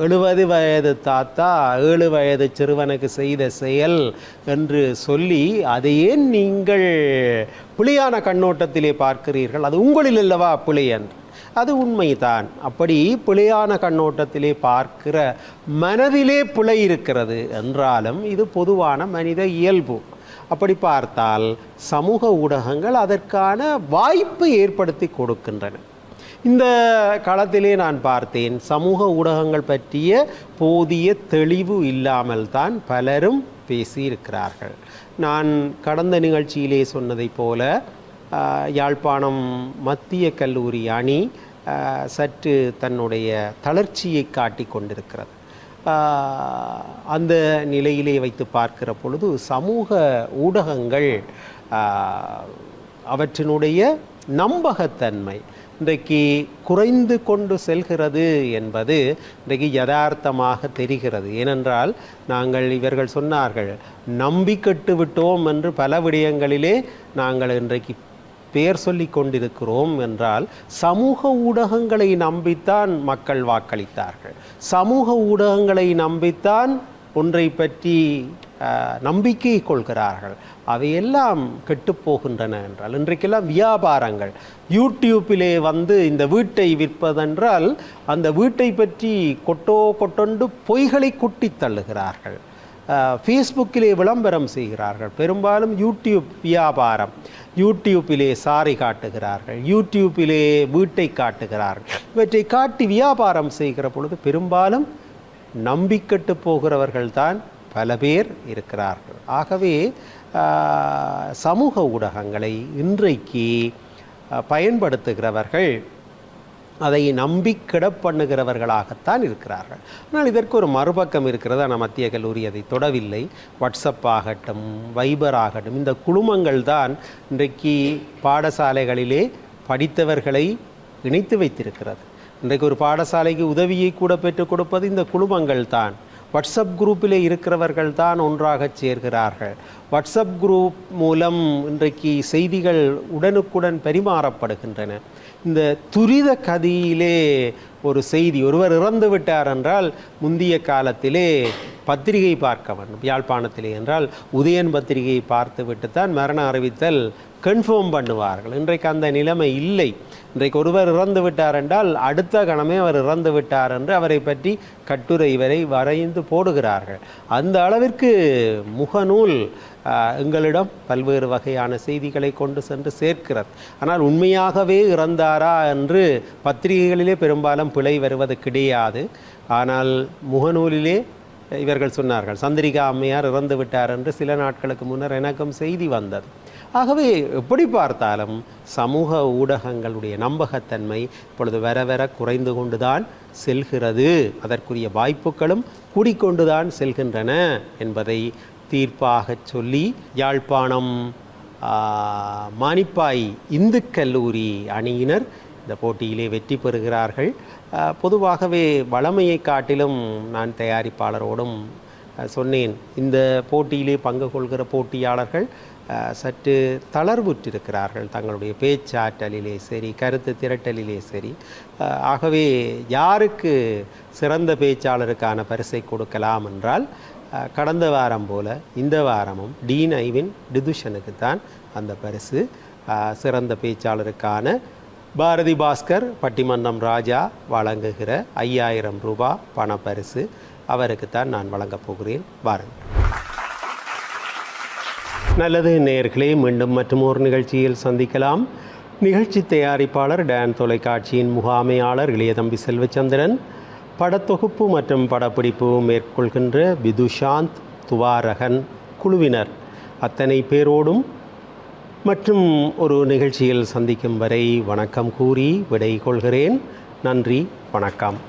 70 வயது தாத்தா 7 வயது சிறுவனுக்கு செய்த செயல் என்று சொல்லி, அதையே நீங்கள் பிழையான கண்ணோட்டத்திலே பார்க்கிறீர்கள், அது உங்களில் அல்லவா பிழை என்று. அது உண்மைதான். அப்படி பிழையான கண்ணோட்டத்திலே பார்க்கிற மனதிலே பிழை இருக்கிறது என்றாலும் இது பொதுவான மனித இயல்பு. அப்படி பார்த்தால் சமூக ஊடகங்கள் அதற்கான வாய்ப்பை ஏற்படுத்தி கொடுக்கின்றன. இந்த காலத்திலே நான் பார்த்தேன், சமூக ஊடகங்கள் பற்றிய போதிய தெளிவு இல்லாமல் தான் பலரும் பேசியிருக்கிறார்கள். நான் கடந்த நிகழ்ச்சியிலே சொன்னதைப் போல யாழ்ப்பாணம் மத்திய கல்லூரி அணி சற்று தன்னுடைய தளர்ச்சியை காட்டி கொண்டிருக்கிறது. அந்த நிலையிலே வைத்து பார்க்கிற பொழுது சமூக ஊடகங்கள் அவற்றினுடைய நம்பகத்தன்மை இன்றைக்கு குறைந்து கொண்டு செல்கிறது என்பது இன்றைக்கு யதார்த்தமாக தெரிகிறது. ஏனென்றால் இவர்கள் சொன்னார்கள், நம்பி கட்டு விட்டோம் என்று பல விடயங்களிலே நாங்கள் இன்றைக்கு பெயர் சொல்லி கொண்டிருக்கிறோம் என்றால், சமூக ஊடகங்களை நம்பித்தான் மக்கள் வாக்களித்தார்கள். சமூக ஊடகங்களை நம்பித்தான் ஒன்றை பற்றி நம்பிக்கை கொள்கிறார்கள். அவையெல்லாம் கெட்டுப்போகின்றன என்றால், இன்றைக்கெல்லாம் வியாபாரங்கள் யூடியூப்பிலே இந்த வீட்டை விற்பதென்றால் அந்த வீட்டை பற்றி கொட்டொண்டு பொய்களை குட்டி தள்ளுகிறார்கள். ஃபேஸ்புக்கிலே விளம்பரம் செய்கிறார்கள். பெரும்பாலும் யூடியூப் வியாபாரம். யூடியூப்பிலே சாரி காட்டுகிறார்கள், யூடியூப்பிலே வீட்டை காட்டுகிறார்கள். இவற்றை காட்டி வியாபாரம் செய்கிற பொழுது பெரும்பாலும் நம்பிக்கட்டு போகிறவர்கள்தான் பல பேர் இருக்கிறார்கள். ஆகவே சமூக ஊடகங்களை இன்றைக்கு பயன்படுத்துகிறவர்கள் அதை நம்பி கிடப்பண்ணுகிறவர்களாகத்தான் இருக்கிறார்கள். ஆனால் இதற்கு ஒரு மறுபக்கம் இருக்கிறது. ஆனால் மத்திய கல்லூரி அதை தொடவில்லை. வாட்ஸ்அப் ஆகட்டும், வைபர் ஆகட்டும், இந்த குழுமங்கள் தான் இன்றைக்கு பாடசாலைகளிலே படித்தவர்களை இணைத்து வைத்திருக்கிறது. இன்றைக்கு ஒரு பாடசாலைக்கு உதவியை கூட பெற்றுக் கொடுப்பது இந்த குழுமங்கள் தான். வாட்ஸ்அப் குரூப்பிலே இருக்கிறவர்கள் தான் ஒன்றாக சேர்கிறார்கள். வாட்ஸ்அப் குரூப் மூலம் இன்றைக்கு செய்திகள் உடனுக்குடன் பரிமாறப்படுகின்றன. இந்த துரித கதியிலே ஒரு செய்தி, ஒருவர் இறந்து விட்டார் என்றால் முந்தைய காலத்திலே பத்திரிகை பார்க்க வேண்டும். யாழ்ப்பாணத்திலே என்றால் உதயன் பத்திரிகையை பார்த்து விட்டுத்தான் மரண அறிவித்தல் கன்ஃபார்ம் பண்ணுவார்கள். இன்றைக்கு அந்த நிலைமை இல்லை. இன்றைக்கு ஒருவர் இறந்து விட்டார் என்றால் அடுத்த கணமே அவர் இறந்து விட்டார் என்று அவரை பற்றி கட்டுரை வரை வரைந்து போடுகிறார்கள். அந்த அளவிற்கு முகநூல் எங்களிடம் பல்வேறு வகையான செய்திகளை கொண்டு சென்று சேர்க்கிறது. ஆனால் உண்மையாகவே இறந்தாரா என்று பத்திரிகைகளிலே பெரும்பாலும் பிழை வருவது கிடையாது. ஆனால் முகநூலிலே இவர்கள் சொன்னார்கள் சந்திரிகா அம்மையார் இறந்து விட்டார் என்று சில நாட்களுக்கு முன்னர் எனக்கும் செய்தி வந்தது. ஆகவே எப்படி பார்த்தாலும் சமூக ஊடகங்களுடைய நம்பகத்தன்மை இப்பொழுது வர வர குறைந்து கொண்டுதான் செல்கிறது. அதற்குரிய வாய்ப்புகளும் கூடிக்கொண்டுதான் செல்கின்றன என்பதை தீர்ப்பாக சொல்லி யாழ்ப்பாணம் மானிப்பாய் இந்து கல்லூரி அணியினர் இந்த போட்டியிலே வெற்றி பெறுகிறார்கள். பொதுவாகவே வளமையை காட்டிலும் நான் தயாரிப்பாளரோடும் சொன்னேன், இந்த போட்டியிலே பங்கு கொள்கிற போட்டியாளர்கள் சற்று தளர்வுற்றிருக்கிறார்கள் தங்களுடைய பேச்சாற்றலிலே சரி, கருத்து திரட்டலிலே சரி. ஆகவே யாருக்கு சிறந்த பேச்சாளருக்கான பரிசை கொடுக்கலாம் என்றால் கடந்த வாரம் போல இந்த வாரமும் டீன் ஐவின் டிதுஷனுக்குத்தான் அந்த பரிசு. சிறந்த பேச்சாளருக்கான பாரதி பாஸ்கர் பட்டிமன்றம் ராஜா வழங்குகிற 5000 ரூபாய் பணப்பரிசு அவருக்குத்தான் நான் வழங்கப் போகிறேன். வாருங்கள். நல்லது நேயர்களே, மீண்டும் மற்றும் ஒரு நிகழ்ச்சியில் சந்திக்கலாம். நிகழ்ச்சி தயாரிப்பாளர் டான் தொலைக்காட்சியின் முகாமையாளர் இளையதம்பி செல்வச்சந்திரன், படத்தொகுப்பு மற்றும் படப்பிடிப்பு மேற்கொள்கின்ற பிதுஷாந்த் துவாரகன் குழுவினர் அத்தனை பேரோடும் மற்றும் ஒரு நிகழ்ச்சியில் சந்திக்கும் வரை வணக்கம் கூறி விடை கொள்கிறேன். நன்றி, வணக்கம்.